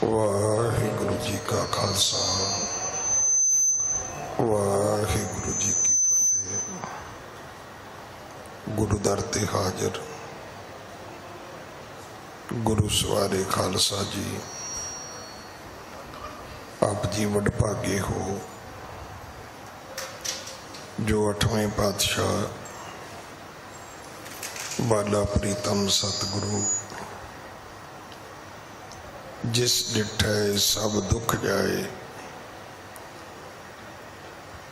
वाहिगुरु जी का खालसा वाहिगुरु जी की फतेह। गुरु दर ते हाजिर गुरु सवारे खालसा जी, आप जी वडभागे हो जो 8वें पातशाह बाला प्रीतम सतगुरु जिस डिठै सब दुख जाए,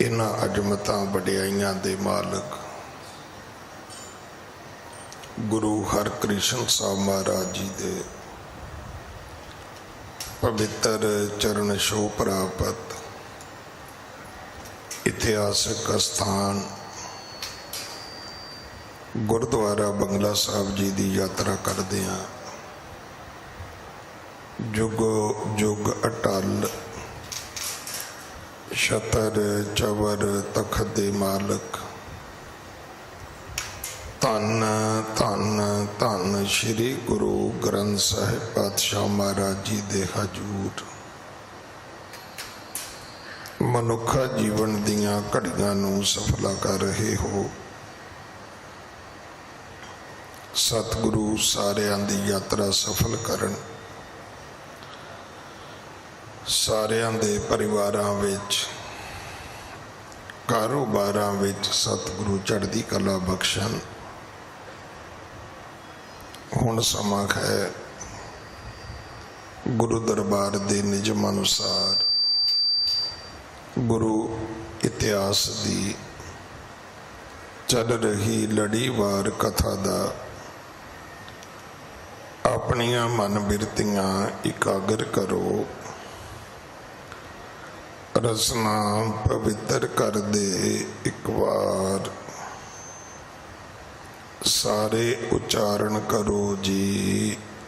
इन्हां अजमतां वडियाइयां दे मालक गुरु हरकृष्ण साहब महाराज जी दे पवित्र चरण छोह प्राप्त इतिहासक स्थान गुरुद्वारा बंगला साहब जी की यात्रा करदे हां। जुग जुग अटल छतर चवर तखत दे मालक धन धन धन श्री गुरु ग्रंथ साहिब पातशाह महाराज जी दे हजूर मनुखा जीवन दियां घड़ियां नूं सफला कर रहे हो। सतगुरु सारियां दी यात्रा सफल करन, सारियां दे परिवारां विच कारोबारां विच सतगुरु चढ़दी कला बख्शन। हुण समा है गुरु दरबार दे निजम अनुसार गुरु इतिहास दी चल रही लड़ीवार कथा दा अपनियां मन बिरतियां इकागर करो, रसना पवित्र कर दे एक बार। सारे उच्चारण करो जी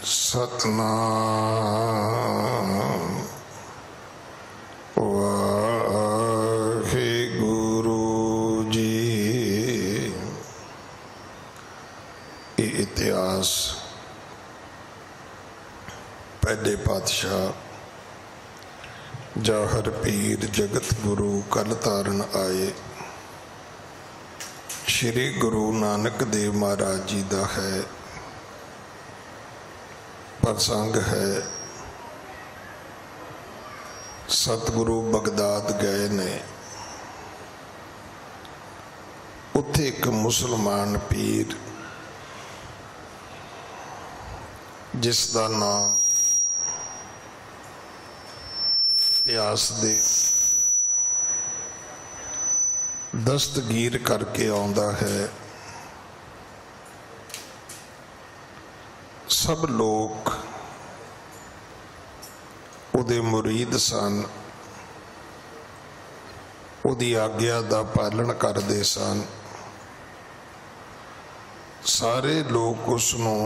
सतनाम वाहिगुरु जी। ये इतिहास पहले पातशाह जाहर पीर जगत गुरु कल तारन आए श्री गुरु नानक देव महाराज जी का है प्रसंग है। सतगुरु बगदाद गए ने, उत्थे एक मुसलमान पीर जिसका नाम इतिहास दे दस्तगीर करके आउंदा है। सब लोग उहदे मुरीद सन, उहदी आग्या दा पालन करदे सन। सारे लोग उसनूं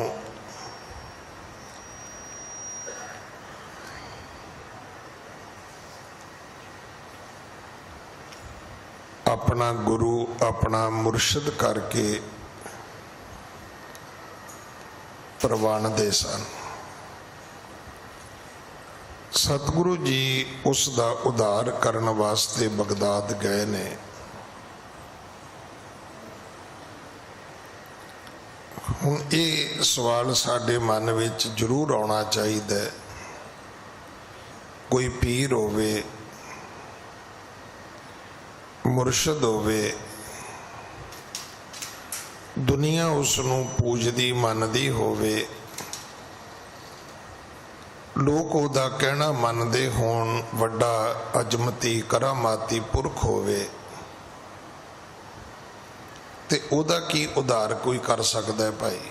अपना गुरु अपना मुर्शद करके प्रवानदे सन। सतगुरु जी उसका उद्धार करने वास्ते बगदाद गए ने। हुण ये सवाल साडे मन विच जरूर आउणा चाहीदा है। कोई पीर होवे, मुर्शद होवे, दुनिया उसनूं पूजदी मनदी होवे, लोग उहदा कहना मनदे होण वड्डा अजमती करामाती पुरख होवे, ते उहदा की उधार कोई कर सकदा है भाई?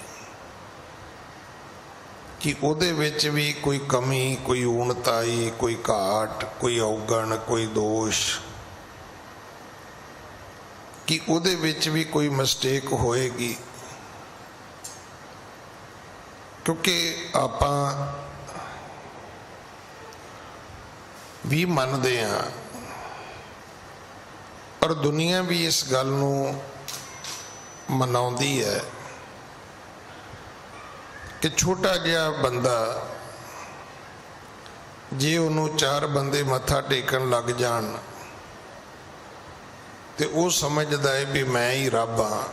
कि उहदे विच भी कोई कमी, कोई ऊणताई, कोई घाट, कोई औगण, कोई दोष, कि उहदे विच भी कोई मिस्टेक होएगी? क्योंकि आपां भी मनदे हां, पर दुनिया भी इस गल नूं मनाउंदी है कि छोटा जिहा बंदा जे उन्होंने 4 बंदे मत्था टेकन लग जान तो वो समझदा है भी मैं ही रब हाँ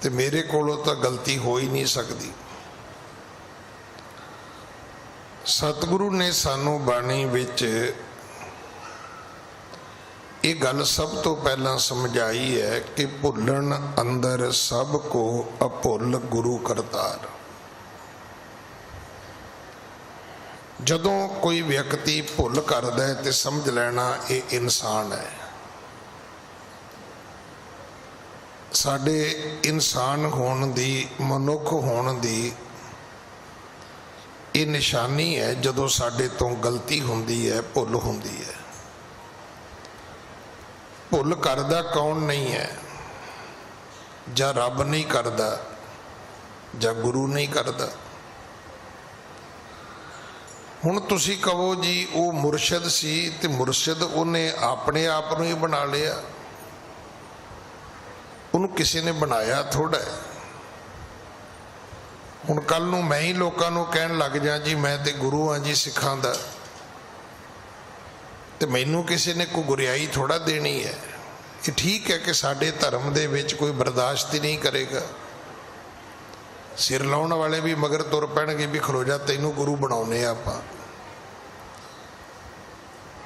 तो मेरे कोलों तो गलती हो ही नहीं सकती। सतगुरु ने सानू बाणी विच ये गल सब तो पहला समझाई है कि भुल्लन अंदर सब को अभुल गुरु करतार। जदों कोई व्यक्ति भुल करदा है तो समझ लेना ये इंसान है। साडे इंसान होने दी मनुख होने दी ये निशानी है जदों साडे तो गलती हुंदी है भुल हुंदी है। भुल करदा कौन नहीं है, जा रब नहीं करदा जा गुरु नहीं करदा। हुण तुसी कहो जी वो मुरशद सी ते मुरशद उन्हें अपने आप नूं ही बना लिया, उन्होंने किसी ने बनाया थोड़ा है। हुण कल नूं मैं ही लोकां नूं कहण लग जा जी मैं ते गुरु हाँ जी सिखां दा ते मैनूं किसी ने कोई गुरियाई थोड़ा देनी है। ये ठीक है कि साडे धर्म दे विच कोई बर्दाश्त ही नहीं करेगा। सिर लाउण वाले भी मगर तुर पैणगे भी खलो जा तैनूं गुरु बनाउने आपां।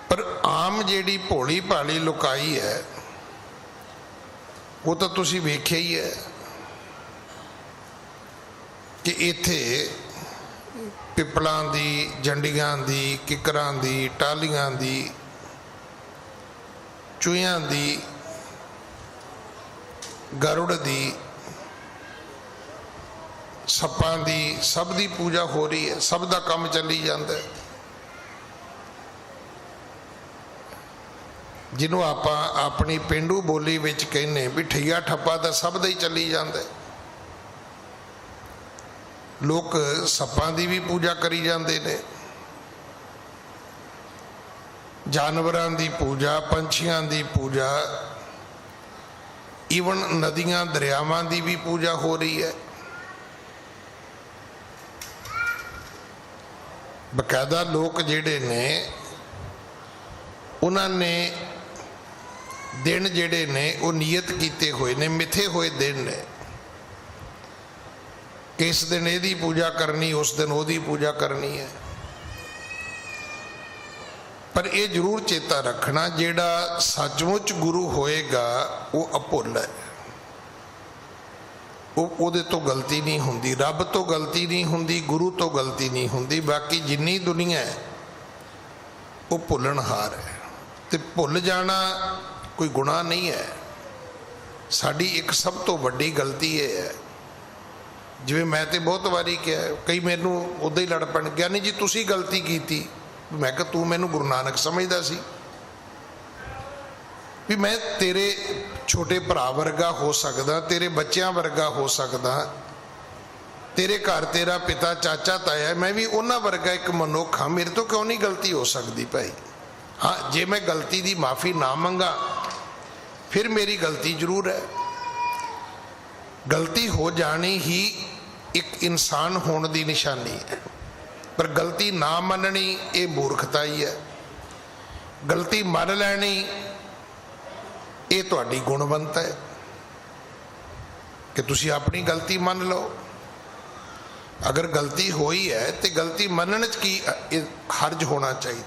पर आम जिहड़ी भोली भाली लुकाई है वो तो तुसी वेख्या ही है कि इत्थे पिपलां दी जंडियां दी किकरां दी टालियां दी चूहियां दी गरुड़ दी सप्पां दी सब दी पूजा हो रही है, सब दा काम चली जाता है। जिन्हों आप अपनी पेंडू बोली विच कहने भी ठैया ठप्पा तो सब दा ही चली जाता है। लोग सप्पां दी भी पूजा करी जाते ने, जानवरां दी पूजा, पंछियां दी पूजा, ईवन नदियां दरियावां दी भी पूजा हो रही है। बकायदा लोग जिहड़े ने उन्होंने दिन जिहड़े ने वो नियत कीते हुए ने, मिथे हुए दिन ने कि इस दिन इहदी पूजा करनी, उस दिन ओहदी पूजा करनी है। पर यह जरूर चेता रखना जिहड़ा सचमुच गुरु होएगा वो अभुल है, ਉਹਦੇ ਤੋਂ गलती नहीं होंदी, रब तो गलती नहीं होंदी, गुरु तो गलती नहीं होंदी। बाकी जिन्नी दुनिया है वो भुलनहार है तो भुल जाना कोई गुनाह नहीं है। साड़ी एक सब तो वड्डी गलती ये है, जिवें मैं तो बहुत बारी कहा, कई मैनू उदा ही लड़ पैण, ज्ञानी जी तुसी गलती की। मैं कहा तू मैनू गुरु नानक समझदा सी भी मैं तेरे छोटे भरा वर्गा हो सकदा, तेरे बच्चों वर्गा हो सकदा, तेरे घर तेरा पिता चाचा ताया, मैं भी उन्हां वर्गा एक मनुख हाँ, मेरे तो क्यों नहीं गलती हो सकती भाई। हाँ जे मैं गलती की माफ़ी ना मंगा फिर मेरी गलती जरूर है। गलती हो जानी ही एक इंसान होने की निशानी है, पर गलती ना मननी ये मूर्खता ही है। गलती मन लैनी ये तुहाडी गुणवंता है कि तुसी अपनी गलती मन लो। अगर गलती होई है तो गलती मनने की हर्ज होना चाहिए।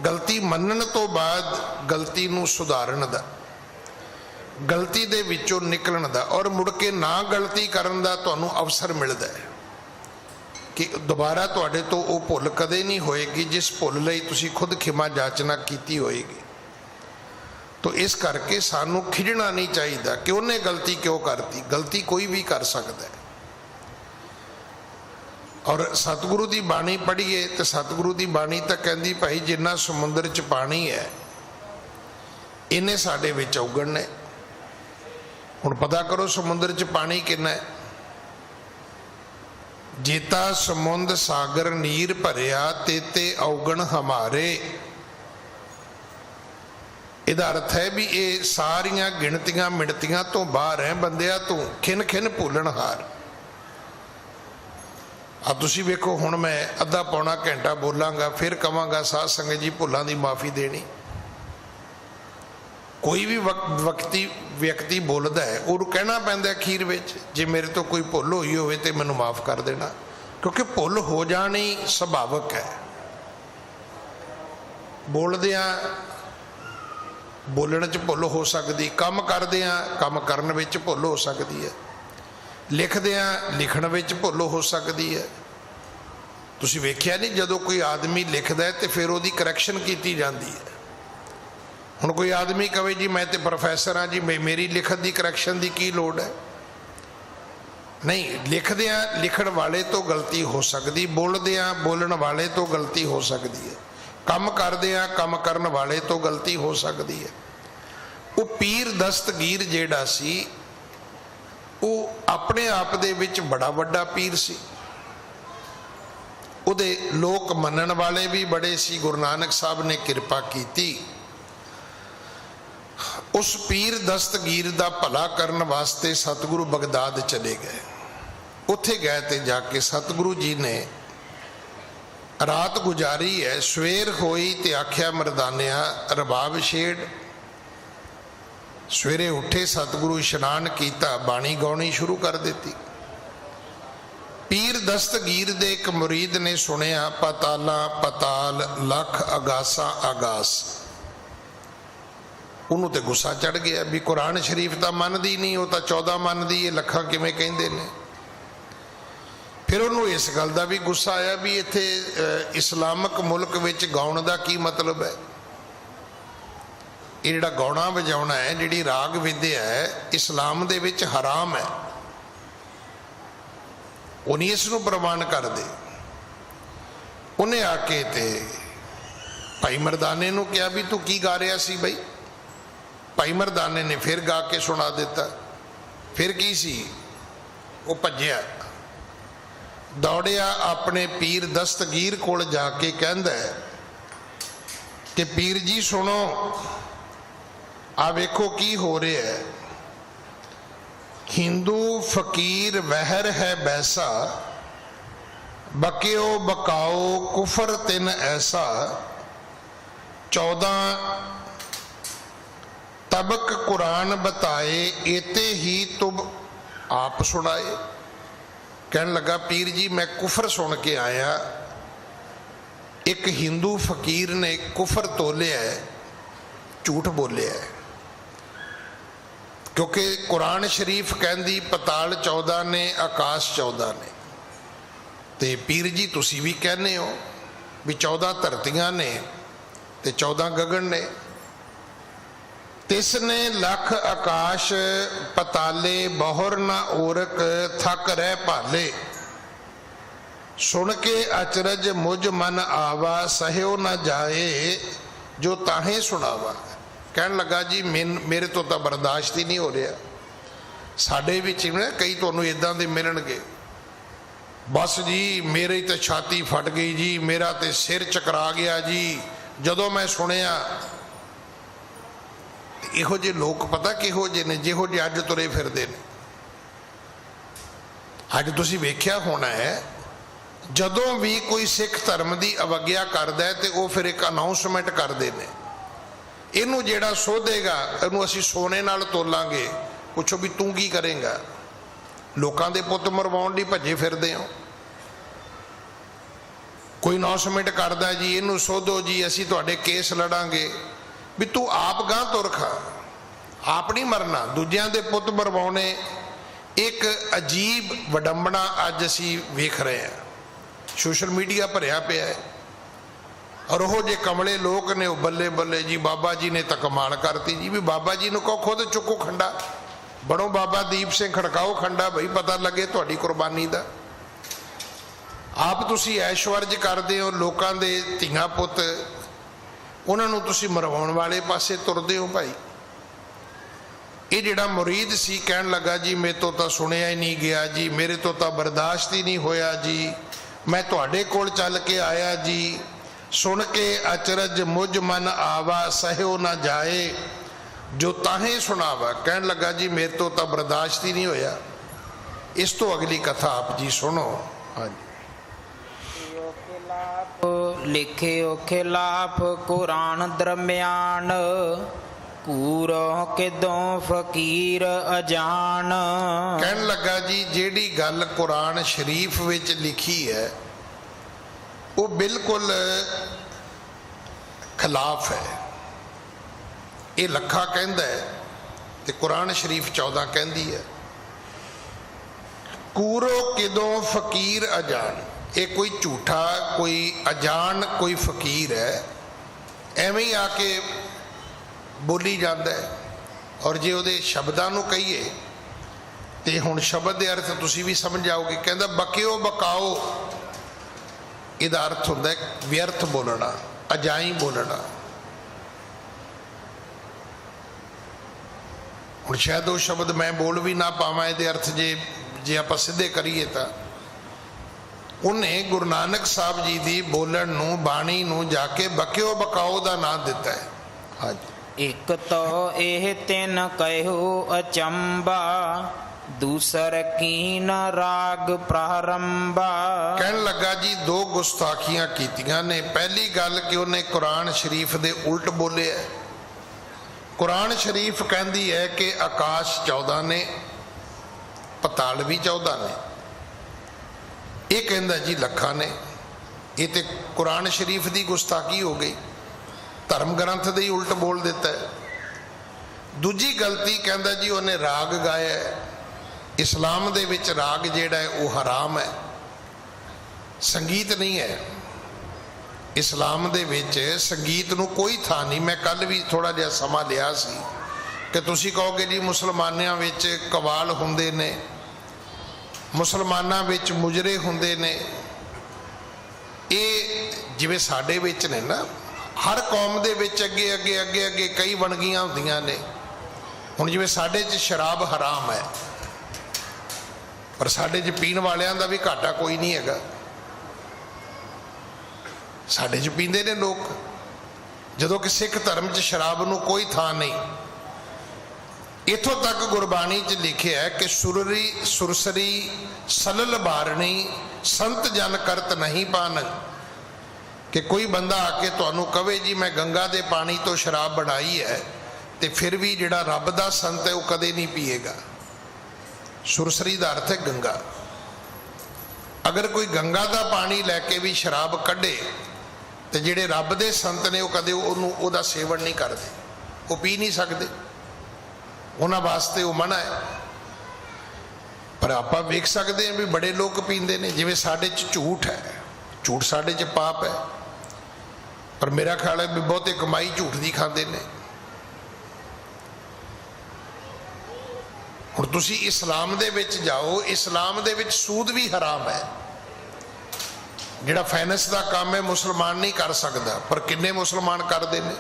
गलती मनने तो बाद गलती नूं सुधारन दा, गलती दे विचों निकलण दा और मुड़ के ना गलती करन दा तुहानूं अवसर मिलदा है कि दोबारा तुहाडे तो वो भुल कदे नहीं होएगी जिस भुल लई तुसी खुद खिमा जाचना कीती होएगी। तो इस करके सानू खिजना नहीं चाहिए कि उन्हें गलती क्यों करती। गलती कोई भी कर सकता है। और सतगुरु की बाणी पढ़ीए तो सतगुरु की बाणी तो कहती भाई जिन्ना समुद्र च पानी है इन्हें साडे विच उगड़ने। हुण पता करो समुद्र च पानी कितना है। जेता समुद्र सागर नीर भरिया तेते औगण हमारे। इहदा अर्थ है भी ये सारियां गिणतियां मिणतियां तो बाहर है बंदिया तू खिन खिन भूलनहार। ਆ ਤੁਸੀਂ ਵੇਖੋ ਹੁਣ मैं अद्धा पौना घंटा बोलांगा फिर कहांगा साध संगत जी भुलों की माफ़ी देनी। कोई भी व्यक्ति बोलता है उन्होंने कहना पैंदा अखीर विच जे मेरे तो कोई भुल हुई होवे ते मैनूं माफ़ कर देना, क्योंकि भुल हो जानी सुभाविक है। बोलदियां बोलण च भुल हो सकती, काम करदियां काम करन विच भुल हो सकती है, लिखदियां लिखण विच भुल हो सकती है। तुसीं वेखिया नहीं जदों कोई आदमी लिखदा है तो फिर उहदी करैक्शन कीती जाती है। हुण कोई आदमी कहे जी मैं तो प्रोफैसर हाँ जी, मेरी लिखत की करैक्शन की की लोड़ है? नहीं, लिखदियां लिखण वाले तो गलती हो सकती, बोलदियां बोलण वाले तो गलती हो सकती है, काम करदियां काम करन वाले तो गलती हो सकती है। वो पीर दस्तगीर जिहड़ा सी वो अपने आप दे विच बड़ा वड्डा पीर सी, उहदे लोक मनण वाले भी बड़े सी। गुरु नानक साहब ने किरपा कीती, उस पीर दस्तगीर दा भला करन वास्ते सतगुरु बगदाद चले गए। उत्थे गए ते जाके सतगुरु जी ने रात गुजारी है। सवेर होई ते आख्या मरदानिया रबाब छेड़। सवेरे उठे सतगुरु इशनान किया, बाणी गाउणी शुरू कर दी। पीर दस्तगीर दे एक मुरीद ने सुनिया पताला पताल लख अगासा आगास। उन्हों ते गुस्सा चढ़ गया भी कुरान शरीफ तो मनदी नहीं, वो तो 14 मनदी है, लखा किवें कहंदे ने। फिर उन्होंने इस गल का भी गुस्सा आया भी इत्थे इस्लामक मुल्क विच गाउण का की मतलब है। ये जिहड़ा गाउणा वजाउणा है, जिहड़ी राग विद्या है, इस्लाम दे विच हराम है। वो नहीं इसनूं प्रवान करदे। उन्हें आके ते भाई मरदाने नूं कहा भी तू की गा रहा सी बई। भाई मरदाने ने फिर गा के सुना दिता। फिर की सी, वो भज्जिया दौड़िया अपने पीर दस्तगीर कोल जाके कहंदा है कि पीर जी सुनो, आ वेखो की हो रहा है। हिंदू फकीर वहर है बैसा, बकियो बकाओ कुफर तिन ऐसा। 14 तबक कुरान बताए, एते ही तुम आप सुनाए। कहन लगा पीर जी मैं कुफर सुन के आया। एक हिंदू फकीर ने कुफर तोलिया है, झूठ बोलिया है, क्योंकि कुरान शरीफ कहती पताल 14 ने आकाश 14 ने। ते पीर जी तुसी भी कहने हो भी 14 धरतियां ने ते 14 गगन ने। तिसने लख आकाश पताले बहुर न ओरक थक रह भाले। सुन के अचरज मुझ मन आवा, सहयो न जाए जो ताहे सुनावा। कहन लगा जी मेरे तो बर्दाश्त ही नहीं हो रहा। साडे विच कई तुहानूं इदां दे मिलणगे, बस जी मेरी तो छाती फट गई जी, मेरा तो सिर चकरा गया जी जदों मैं सुनिया। इहो जे लोग पता किहो जे ने, जिहो जे अज तुरे फिरदे ने। अज तुसीं वेख्या होना है जदों भी कोई सिख धर्म की अवग्या करदा है तो वह फिर एक अनाउंसमेंट करते हैं, इनू जेड़ा सोधेगा इनू असीं सोने नाल तोलांगे। पुछो भी तू की करेगा? लोकां दे पुत मरवाउण लई भजे फिरदे हो। कोई अनाउंसमेंट करदा जी इनू सोधो जी असीं तुहाडे केस लड़ांगे, भी तू आप गां तुर खा, आप नहीं मरना। दूजियां दे पुत मरवाउणे एक अजीब वडंबना अज असीं वेख रहे हैं। सोशल मीडिया भरिया पिया है और वो जे कमले लोग ने बल्ले बल्ले जी बाबा जी ने तो कमाल करती जी। भी बाबा जी ने कहो खुद चुको खंडा, बड़ो बाबा दीप सिंह खड़काओ खंडा, बई पता लगे तुहाडी कुर्बानी दा। आप तुसी ऐश्वर्ज करते हो, लोगों के धीआं पुत उन्होंने तुसी मरवाउण वाले पासे तुरदे हो। भाई ये जिहड़ा मुरीद सी कहन लगा जी मेरे तो सुनिया ही नहीं गया जी, मेरे तो बर्दाश्त ही नहीं होया जी, मैं तुहाडे कोल चल के आया जी। सुन के अचरज मुझ मन आवा, सहयो ना जाए जो ताहे सुनावा। कहन लगा जी मेरे तो बर्दाश्त ही नहीं होया। इस तो अगली कथा आप जी सुनो। हाँ जी। ਲਿਖਿਓ ਖਿਲਾਫ ਕੁਰਾਨ ਦਰਮਿਆਨ, ਕੂਰੋ ਕਿਦੋਂ ਫਕੀਰ ਅਜਾਨ। ਕਹਿਣ ਲੱਗਾ ਜੀ ਜਿਹੜੀ ਗੱਲ ਕੁਰਾਨ ਸ਼ਰੀਫ ਵਿੱਚ ਲਿਖੀ ਹੈ ਉਹ ਬਿਲਕੁਲ ਖਿਲਾਫ ਹੈ। ਇਹ ਲੱਖਾ ਕਹਿੰਦਾ ਹੈ ਤੇ ਕੁਰਾਨ ਸ਼ਰੀਫ 14 ਕਹਿੰਦੀ ਹੈ। ਕੂਰੋ ਕਿਦੋਂ ਫਕੀਰ ਅਜਾਨ, ਇਹ ਕੋਈ ਝੂਠਾ, ਕੋਈ ਅਜਾਨ, ਕੋਈ ਫਕੀਰ ਹੈ, ਐਵੇਂ ਹੀ ਆ ਕੇ ਬੋਲੀ ਜਾਂਦਾ ਹੈ। ਔਰ ਜੇ ਉਹਦੇ ਸ਼ਬਦਾਂ ਨੂੰ ਕਹੀਏ ਤੇ ਹੁਣ ਸ਼ਬਦ ਦੇ ਅਰਥ ਤੁਸੀਂ ਵੀ ਸਮਝ ਜਾਓਗੇ। ਕਹਿੰਦਾ ਬਕਿਓ ਬਕਾਓ, ਇਹਦਾ ਅਰਥ ਹੁੰਦਾ ਹੈ ਵਿਅਰਥ ਬੋਲਣਾ, ਅਜਾਈ ਬੋਲਣਾ। ਹੁਣ ਸ਼ਾਇਦ ਉਹ ਸ਼ਬਦ ਮੈਂ ਬੋਲ ਵੀ ਨਾ ਪਾਵਾਂ, ਇਹਦੇ ਅਰਥ ਜੇ ਆਪਾਂ ਸਿੱਧੇ ਕਰੀਏ ਤਾਂ ਉਹਨੇ ਗੁਰੂ ਨਾਨਕ ਸਾਹਿਬ ਜੀ ਦੀ ਬੋਲਣ ਨੂੰ, ਬਾਣੀ ਨੂੰ ਜਾ ਕੇ ਬਕਿਓ ਬਕਾਓ ਦਾ ਨਾਂ ਦਿੱਤਾ ਹੈ। ਹਾਂਜੀ। ਇੱਕ ਤੋ ਇਹ ਤਿੰਨ ਕਹਿਓ ਅਚੰਬਾ, ਦੂਸਰ ਕੀਨ ਰਾਗ ਪ੍ਰਾਰੰਭਾ। ਕਹਿਣ ਲੱਗਾ ਜੀ ਦੋ ਗੁਸਤਾਖੀਆਂ ਕੀਤੀਆਂ ਨੇ। ਪਹਿਲੀ ਗੱਲ ਕਿ ਉਹਨੇ ਕੁਰਾਨ ਸ਼ਰੀਫ ਦੇ ਉਲਟ ਬੋਲਿਆ। ਕੁਰਾਨ ਸ਼ਰੀਫ ਕਹਿੰਦੀ ਹੈ ਕਿ ਆਕਾਸ਼ 14 ਨੇ, ਪਤਾਲ ਵੀ 14 ਨੇ। ਇਹ ਕਹਿੰਦਾ ਜੀ ਲੱਖਾਂ ਨੇ। ਇਹ ਤੇ ਕੁਰਾਨ ਸ਼ਰੀਫ ਦੀ ਗੁਸਤਾਖੀ ਹੋ ਗਈ, ਧਰਮ ਗ੍ਰੰਥ ਦੇ ਹੀ ਉਲਟ ਬੋਲ ਦਿੱਤਾ ਹੈ। ਦੂਜੀ ਗਲਤੀ ਕਹਿੰਦਾ ਜੀ ਉਹਨੇ ਰਾਗ ਗਾਇਆ। ਇਸਲਾਮ ਦੇ ਵਿੱਚ ਰਾਗ ਜਿਹੜਾ ਹੈ ਉਹ ਹਰਾਮ ਹੈ, ਸੰਗੀਤ ਨਹੀਂ ਹੈ। ਇਸਲਾਮ ਦੇ ਵਿੱਚ ਸੰਗੀਤ ਨੂੰ ਕੋਈ ਥਾਂ ਨਹੀਂ। ਮੈਂ ਕੱਲ ਵੀ ਥੋੜਾ ਜਿਹਾ ਸਮਾਂ ਲਿਆ ਸੀ ਕਿ ਤੁਸੀਂ ਕਹੋਗੇ ਜੀ ਮੁਸਲਮਾਨਾਂ ਵਿੱਚ ਕਵਾਲ ਹੁੰਦੇ ਨੇ, ਮੁਸਲਮਾਨਾਂ ਵਿੱਚ ਮੁਜਰੇ ਹੁੰਦੇ ਨੇ। ਇਹ ਜਿਵੇਂ ਸਾਡੇ ਵਿੱਚ ਨੇ ਨਾ, ਹਰ ਕੌਮ ਦੇ ਵਿੱਚ ਅੱਗੇ ਅੱਗੇ ਅੱਗੇ ਅੱਗੇ ਕਈ ਵੰਨਗੀਆਂ ਹੁੰਦੀਆਂ ਨੇ। ਹੁਣ ਜਿਵੇਂ ਸਾਡੇ 'ਚ ਸ਼ਰਾਬ ਹਰਾਮ ਹੈ, ਪਰ ਸਾਡੇ 'ਚ ਪੀਣ ਵਾਲਿਆਂ ਦਾ ਵੀ ਘਾਟਾ ਕੋਈ ਨਹੀਂ ਹੈਗਾ। ਸਾਡੇ 'ਚ ਪੀਂਦੇ ਨੇ ਲੋਕ, ਜਦੋਂ ਕਿ ਸਿੱਖ ਧਰਮ 'ਚ ਸ਼ਰਾਬ ਨੂੰ ਕੋਈ ਥਾਂ ਨਹੀਂ। ਇੱਥੋਂ ਤੱਕ ਗੁਰਬਾਣੀ 'ਚ ਲਿਖਿਆ ਹੈ ਕਿ ਸੁਰਸਰੀ ਸਲਲ ਬਾਰਣੀ, ਸੰਤ ਜਨ ਕਰਤ ਨਹੀਂ ਪਾਨ। ਕਿ ਕੋਈ ਬੰਦਾ ਆ ਕੇ ਤੁਹਾਨੂੰ ਕਵੇ ਜੀ ਮੈਂ ਗੰਗਾ ਦੇ ਪਾਣੀ ਤੋਂ ਸ਼ਰਾਬ ਬਣਾਈ ਹੈ, ਤੇ ਫਿਰ ਵੀ ਜਿਹੜਾ ਰੱਬ ਦਾ ਸੰਤ ਹੈ ਉਹ ਕਦੇ ਨਹੀਂ ਪੀਏਗਾ। ਸੁਰਸਰੀ ਦਾ ਅਰਥ ਹੈ ਗੰਗਾ। ਅਗਰ ਕੋਈ ਗੰਗਾ ਦਾ ਪਾਣੀ ਲੈ ਕੇ ਵੀ ਸ਼ਰਾਬ ਕੱਢੇ ਤੇ ਜਿਹੜੇ ਰੱਬ ਦੇ ਸੰਤ ਨੇ ਉਹ ਕਦੇ ਉਹਦਾ ਸੇਵਨ ਨਹੀਂ ਕਰਦੇ, ਉਹ ਪੀ ਨਹੀਂ ਸਕਦੇ, ਉਹਨਾਂ ਵਾਸਤੇ ਉਹ ਮਨਾ ਹੈ। ਪਰ ਆਪਾਂ ਵੇਖ ਸਕਦੇ ਹਾਂ ਵੀ ਬੜੇ ਲੋਕ ਪੀਂਦੇ ਨੇ। ਜਿਵੇਂ ਸਾਡੇ 'ਚ ਝੂਠ ਹੈ, ਝੂਠ ਸਾਡੇ 'ਚ ਪਾਪ ਹੈ, ਪਰ ਮੇਰਾ ਖਿਆਲ ਹੈ ਵੀ ਬਹੁਤੇ ਕਮਾਈ ਝੂਠ ਦੀ ਖਾਂਦੇ ਨੇ। ਹੁਣ ਤੁਸੀਂ ਇਸਲਾਮ ਦੇ ਵਿੱਚ ਜਾਓ, ਇਸਲਾਮ ਦੇ ਵਿੱਚ ਸੂਦ ਵੀ ਹਰਾਮ ਹੈ। ਜਿਹੜਾ ਫਾਈਨੈਂਸ ਦਾ ਕੰਮ ਹੈ ਮੁਸਲਮਾਨ ਨਹੀਂ ਕਰ ਸਕਦਾ, ਪਰ ਕਿੰਨੇ ਮੁਸਲਮਾਨ ਕਰਦੇ ਨੇ।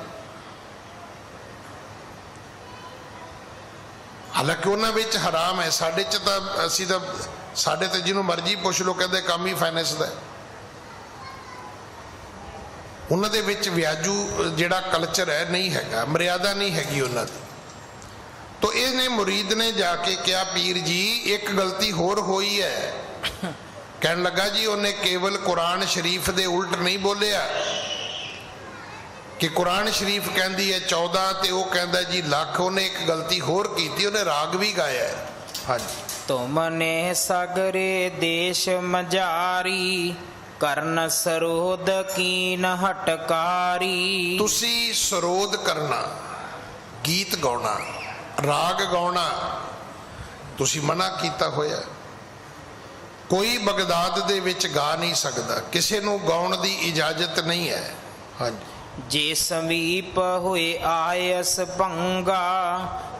ਹਾਲਾਂਕਿ ਉਹਨਾਂ ਵਿੱਚ ਹਰਾਮ ਹੈ, ਸਾਡੇ 'ਚ ਤਾਂ ਅਸੀਂ ਤਾਂ, ਸਾਡੇ ਤੇ ਜਿਹਨੂੰ ਮਰਜ਼ੀ ਪੁੱਛ ਲਓ ਕਹਿੰਦੇ ਕੰਮ ਹੀ ਫਾਈਨੈਂਸ ਦਾ ਹੈ। ਉਹਨਾਂ ਦੇ ਵਿੱਚ ਵਿਆਜੂ ਜਿਹੜਾ ਕਲਚਰ ਹੈ ਨਹੀਂ ਹੈਗਾ, ਮਰਿਆਦਾ ਨਹੀਂ ਹੈਗੀ ਉਹਨਾਂ ਦੀ। ਤੋ ਇਹਨੇ ਮੁਰੀਦ ਨੇ ਜਾ ਕੇ ਕਿਹਾ ਪੀਰ ਜੀ ਇੱਕ ਗਲਤੀ ਹੋਰ ਹੋਈ ਹੈ। ਕਹਿਣ ਲੱਗਾ ਜੀ ਉਹਨੇ ਕੇਵਲ ਕੁਰਾਨ ਸ਼ਰੀਫ ਦੇ ਉਲਟ ਨਹੀਂ ਬੋਲਿਆ ਕਿ ਕੁਰਾਨ ਸ਼ਰੀਫ ਕਹਿੰਦੀ ਹੈ 14 ਤੇ ਉਹ ਕਹਿੰਦਾ ਜੀ ਲੱਖ। ਉਹਨੇ ਇੱਕ ਗਲਤੀ ਹੋਰ ਕੀਤੀ, ਉਹਨੇ ਰਾਗ ਵੀ ਗਾਇਆ ਹੈ। ਹਾਂਜੀ। ਤੁਮਨੇ ਸਗਰੇ ਦੇਸ਼ ਮਝਾਰੀ, ਕਰਨ ਸਰੋਦ ਕੀਨ ਹਟਕਾਰੀ। ਤੁਸੀਂ ਸਰੋਦ ਕਰਨਾ, ਗੀਤ ਗਾਉਣਾ, ਰਾਗ ਗਾਉਣਾ ਤੁਸੀਂ ਮਨਾ ਕੀਤਾ ਹੋਇਆ। ਕੋਈ ਬਗਦਾਦ ਦੇ ਵਿੱਚ ਗਾ ਨਹੀਂ ਸਕਦਾ, ਕਿਸੇ ਨੂੰ ਗਾਉਣ ਦੀ ਇਜਾਜ਼ਤ ਨਹੀਂ ਹੈ। ਹਾਂਜੀ। ਜੇ ਸਮੀਪ ਹੋਏ ਆਇਸ ਭੰਗਾ,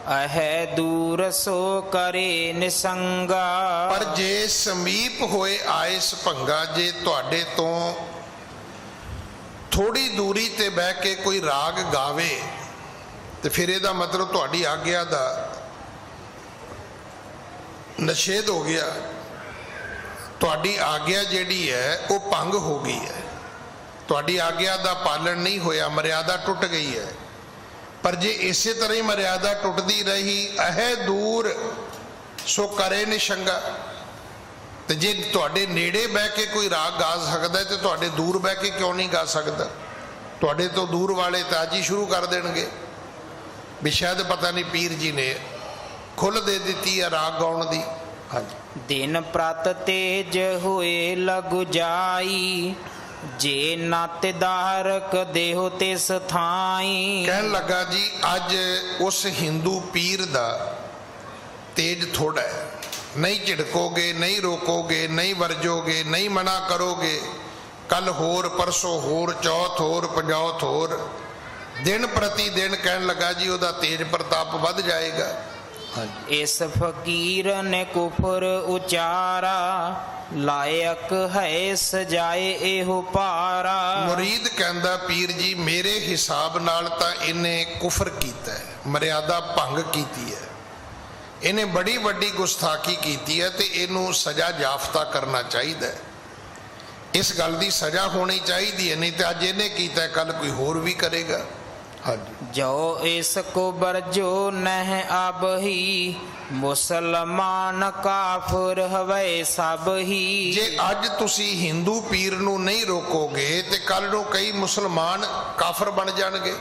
ਅਹੈ ਦੂਰ ਸੋ ਕਰੇ ਨਿਸੰਗਾ। ਪਰ ਜੇ ਸਮੀਪ ਹੋਏ ਆਇਸ ਭੰਗਾ, ਜੇ ਤੁਹਾਡੇ ਤੋਂ ਥੋੜੀ ਦੂਰੀ ਤੇ ਬਹਿ ਕੇ ਕੋਈ ਰਾਗ ਗਾਵੇ ਤੇ ਫਿਰ ਇਹਦਾ ਮਤਲਬ ਤੁਹਾਡੀ ਆਗਿਆ ਦਾ ਨਿਸ਼ੇਧ ਹੋ ਗਿਆ, ਤੁਹਾਡੀ ਆਗਿਆ ਜਿਹੜੀ ਹੈ ਉਹ ਭੰਗ ਹੋ ਗਈ ਹੈ, ਤੁਹਾਡੀ ਆਗਿਆ ਦਾ ਪਾਲਣ ਨਹੀਂ ਹੋਇਆ, ਮਰਿਆਦਾ ਟੁੱਟ ਗਈ ਹੈ। ਪਰ ਜੇ ਇਸੇ ਤਰ੍ਹਾਂ ਹੀ ਮਰਿਆਦਾ ਟੁੱਟਦੀ ਰਹੀ, ਅਹੈ ਦੂਰ ਸੋ ਕਰੇ ਨਿਸ਼ੰਗਾ, ਤੇ ਜੇ ਤੁਹਾਡੇ ਨੇੜੇ ਬਹਿ ਕੇ ਕੋਈ ਰਾਗ ਗਾ ਸਕਦਾ ਤੇ ਤੁਹਾਡੇ ਦੂਰ ਬਹਿ ਕੇ ਕਿਉਂ ਨਹੀਂ ਗਾ ਸਕਦਾ? ਤੁਹਾਡੇ ਤੋਂ ਦੂਰ ਵਾਲੇ ਤਾਂ ਅੱਜ ਹੀ ਸ਼ੁਰੂ ਕਰ ਦੇਣਗੇ ਵੀ ਸ਼ਾਇਦ ਪਤਾ ਨਹੀਂ ਪੀਰ ਜੀ ਨੇ ਖੁੱਲ੍ਹ ਦੇ ਦਿੱਤੀ ਆ ਰਾਗ ਗਾਉਣ ਦੀ। ਹਾਂਜੀ। ਦਿਨ ਪ੍ਰਤ ਤੇਜ ਹੋਏ ਲਗੁ ਜਾਈ, ਜੇ ਨਤ ਧਾਰਕ ਦੇਹੁ ਤਿਸ ਥਾਈ। ਕਹਿਣ ਲੱਗਾ ਜੀ ਅੱਜ ਉਸ ਹਿੰਦੂ ਪੀਰ ਦਾ ਤੇਜ ਥੋੜਾ ਹੈ, ਨਹੀਂ ਝਿੜਕੋਗੇ, ਨਹੀਂ ਰੋਕੋਗੇ, ਨਹੀਂ ਵਰਜੋਗੇ, ਨਹੀਂ ਮਨਾ ਕਰੋਗੇ, ਕੱਲ ਹੋਰ, ਪਰਸੋਂ ਹੋਰ, ਚੌਥ ਹੋਰ, ਪੰਜੌਥ ਹੋਰ, ਦਿਨ ਪ੍ਰਤੀ ਦਿਨ ਕਹਿਣ ਲੱਗਾ ਜੀ ਉਹਦਾ ਤੇਜ ਪ੍ਰਤਾਪ ਵੱਧ ਜਾਏਗਾ। ਇਸ ਫਕੀਰ ਨੇ ਕੁਫਰ ਉਚਾਰਾ, ਲਾਇਕ ਹੈ ਸਜਾਏ ਇਹੋ ਪਾਰਾ। ਮੁਰੀਦ ਕਹਿੰਦਾ ਪੀਰ ਜੀ ਮੇਰੇ ਹਿਸਾਬ ਨਾਲ ਤਾਂ ਇਹਨੇ ਕੁਫਰ ਕੀਤਾ ਹੈ, ਮਰਿਆਦਾ ਭੰਗ ਕੀਤੀ ਹੈ, ਇਹਨੇ ਬੜੀ ਵੱਡੀ ਗੁਸਤਾਖੀ ਕੀਤੀ ਹੈ ਤੇ ਇਹਨੂੰ ਸਜ਼ਾ ਜਾਫਤਾ ਕਰਨਾ ਚਾਹੀਦਾ ਹੈ। ਇਸ ਗੱਲ ਦੀ ਸਜ਼ਾ ਹੋਣੀ ਚਾਹੀਦੀ ਹੈ, ਨਹੀਂ ਤੇ ਅੱਜ ਇਹਨੇ ਕੀਤਾ ਕੱਲ ਕੋਈ ਹੋਰ ਵੀ ਕਰੇਗਾ। ਹਾਂਜੀ। ਜੋ ਇਸ ਕੋ ਬਰਜੋ ਨਹਿ ਆਬਹੀ, ਮੁਸਲਮਾਨ ਕਾਫਰ ਹਵੈ ਸਭ ਹੀ। ਜੇ ਅੱਜ ਤੁਸੀਂ ਹਿੰਦੂ ਪੀਰ ਨੂੰ ਨਹੀਂ ਰੋਕੋਗੇ ਤੇ ਕੱਲ ਨੂੰ ਕਈ ਮੁਸਲਮਾਨ ਕਾਫਰ ਬਣ ਜਾਣਗੇ,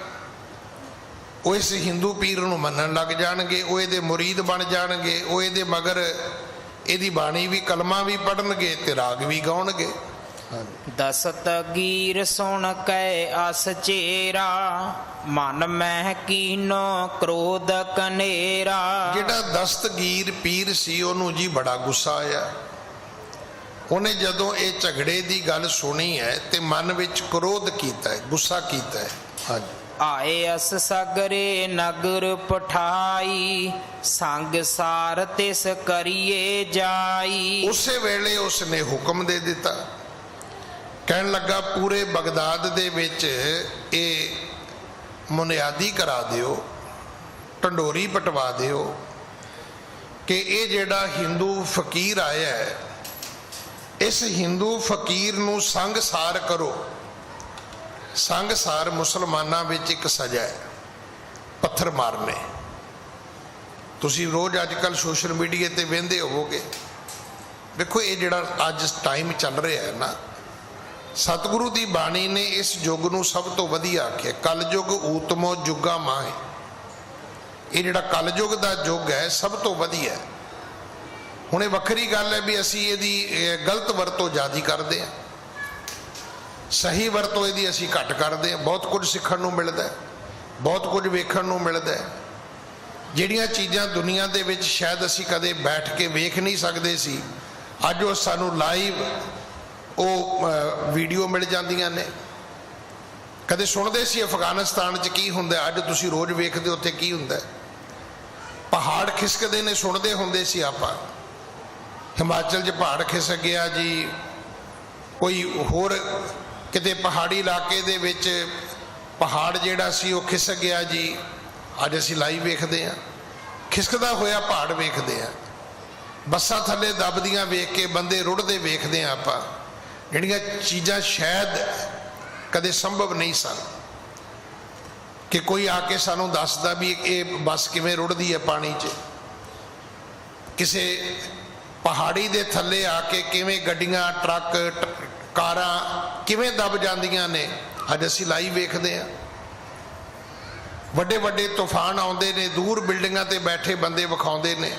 ਉਹ ਇਸ ਹਿੰਦੂ ਪੀਰ ਨੂੰ ਮੰਨਣ ਲੱਗ ਜਾਣਗੇ, ਉਹ ਇਹਦੇ ਮੁਰੀਦ ਬਣ ਜਾਣਗੇ, ਉਹ ਇਹਦੇ ਮਗਰ ਇਹਦੀ ਬਾਣੀ ਵੀ ਕਲਮਾ ਵੀ ਪੜਨਗੇ ਤੇ ਰਾਗ ਵੀ ਗਾਉਣਗੇ। ਦਸਤ ਗੀਰ ਸੁਣ ਕੈ ਅਸ ਚੇਰਾ, ਮਨ ਮਹਿ ਕੀਨੋ ਕ੍ਰੋਧ ਕਨੇਰਾ। ਜਿਹੜਾ ਦਸਤਗੀਰ ਪੀਰ ਸੀ ਉਹਨੂੰ ਜੀ ਬੜਾ ਗੁੱਸਾ ਆਇਆ। ਉਹਨੇ ਜਦੋਂ ਇਹ ਝਗੜੇ ਦੀ ਗੱਲ ਸੁਣੀ ਹੈ ਤੇ ਮਨ ਵਿੱਚ ਕ੍ਰੋਧ ਕੀਤਾ ਹੈ, ਗੁੱਸਾ ਕੀਤਾ ਹੈ। ਹਾਂਜੀ। ਆਏ ਅਸ ਸਗਰੇ ਨਗਰ ਪਠਾਈ, ਸੰਗ ਸਾਰ ਤਿਸ ਕਰੀਏ ਜਾਈ। ਉਸੇ ਵੇਲੇ ਉਸਨੇ ਹੁਕਮ ਦੇ ਦਿੱਤਾ, ਕਹਿਣ ਲੱਗਾ ਪੂਰੇ ਬਗਦਾਦ ਦੇ ਵਿੱਚ ਇਹ ਮੁਨਿਆਦੀ ਕਰਾ ਦਿਓ, ਢੰਡੋਰੀ ਪਟਵਾ ਦਿਓ ਕਿ ਇਹ ਜਿਹੜਾ ਹਿੰਦੂ ਫਕੀਰ ਆਇਆ ਹੈ, ਇਸ ਹਿੰਦੂ ਫਕੀਰ ਨੂੰ ਸੰਗਸਾਰ ਕਰੋ। ਸੰਗਸਾਰ ਮੁਸਲਮਾਨਾਂ ਵਿੱਚ ਇੱਕ ਸਜ਼ਾ ਹੈ, ਪੱਥਰ ਮਾਰਨੇ। ਤੁਸੀਂ ਰੋਜ਼ ਅੱਜ ਕੱਲ੍ਹ ਸੋਸ਼ਲ ਮੀਡੀਆ ਤੇ ਵਹਿੰਦੇ ਹੋਵੋਗੇ। ਵੇਖੋ ਇਹ ਜਿਹੜਾ ਅੱਜ ਟਾਈਮ ਚੱਲ ਰਿਹਾ ਹੈ ਨਾ, ਸਤਿਗੁਰੂ ਦੀ ਬਾਣੀ ਨੇ ਇਸ ਯੁੱਗ ਨੂੰ ਸਭ ਤੋਂ ਵਧੀਆ ਆਖਿਆ, ਕਲਯੁਗ ਊਤਮੋ ਜੁਗਾ ਮਾਹੇ। ਇਹ ਜਿਹੜਾ ਕਲਯੁਗ ਦਾ ਯੁੱਗ ਹੈ ਸਭ ਤੋਂ ਵਧੀਆ। ਹੁਣ ਇਹ ਵੱਖਰੀ ਗੱਲ ਹੈ ਵੀ ਅਸੀਂ ਇਹਦੀ ਗਲਤ ਵਰਤੋਂ ਜ਼ਿਆਦਾ ਕਰਦੇ ਹਾਂ, ਸਹੀ ਵਰਤੋਂ ਇਹਦੀ ਅਸੀਂ ਘੱਟ ਕਰਦੇ ਹਾਂ। ਬਹੁਤ ਕੁਝ ਸਿੱਖਣ ਨੂੰ ਮਿਲਦਾ, ਬਹੁਤ ਕੁਝ ਵੇਖਣ ਨੂੰ ਮਿਲਦਾ। ਜਿਹੜੀਆਂ ਚੀਜ਼ਾਂ ਦੁਨੀਆ ਦੇ ਵਿੱਚ ਸ਼ਾਇਦ ਅਸੀਂ ਕਦੇ ਬੈਠ ਕੇ ਵੇਖ ਨਹੀਂ ਸਕਦੇ ਸੀ, ਅੱਜ ਉਹ ਸਾਨੂੰ ਲਾਈਵ ਉਹ ਵੀਡੀਓ ਮਿਲ ਜਾਂਦੀਆਂ ਨੇ। ਕਦੇ ਸੁਣਦੇ ਸੀ ਅਫਗਾਨਿਸਤਾਨ 'ਚ ਕੀ ਹੁੰਦਾ, ਅੱਜ ਤੁਸੀਂ ਰੋਜ਼ ਵੇਖਦੇ ਉੱਥੇ ਕੀ ਹੁੰਦਾ। ਪਹਾੜ ਖਿਸਕਦੇ ਨੇ ਸੁਣਦੇ ਹੁੰਦੇ ਸੀ ਆਪਾਂ, ਹਿਮਾਚਲ 'ਚ ਪਹਾੜ ਖਿਸਕ ਗਿਆ ਜੀ, ਕੋਈ ਹੋਰ ਕਿਤੇ ਪਹਾੜੀ ਇਲਾਕੇ ਦੇ ਵਿੱਚ ਪਹਾੜ ਜਿਹੜਾ ਸੀ ਉਹ ਖਿਸਕ ਗਿਆ ਜੀ। ਅੱਜ ਅਸੀਂ ਲਾਈਵ ਵੇਖਦੇ ਹਾਂ, ਖਿਸਕਦਾ ਹੋਇਆ ਪਹਾੜ ਵੇਖਦੇ ਹਾਂ, ਬੱਸਾਂ ਥੱਲੇ ਦੱਬਦੀਆਂ ਵੇਖ ਕੇ ਬੰਦੇ ਰੁੜਦੇ ਵੇਖਦੇ ਹਾਂ ਆਪਾਂ, ਜਿਹੜੀਆਂ ਚੀਜ਼ਾਂ ਸ਼ਾਇਦ ਕਦੇ ਸੰਭਵ ਨਹੀਂ ਸਨ ਕਿ ਕੋਈ ਆ ਕੇ ਸਾਨੂੰ ਦੱਸਦਾ ਵੀ ਇਹ ਬੱਸ ਕਿਵੇਂ ਰੁੜਦੀ ਹੈ ਪਾਣੀ 'ਚ। ਕਿਸੇ ਪਹਾੜੀ ਦੇ ਥੱਲੇ ਆ ਕੇ ਕਿਵੇਂ ਗੱਡੀਆਂ, ਟਰੱਕ, ਕਾਰਾਂ ਕਿਵੇਂ ਦਬ ਜਾਂਦੀਆਂ ਨੇ, ਅੱਜ ਅਸੀਂ ਲਾਈਵ ਵੇਖਦੇ ਹਾਂ। ਵੱਡੇ ਵੱਡੇ ਤੂਫਾਨ ਆਉਂਦੇ ਨੇ, ਦੂਰ ਬਿਲਡਿੰਗਾਂ ਤੇ ਬੈਠੇ ਬੰਦੇ ਵਿਖਾਉਂਦੇ ਨੇ।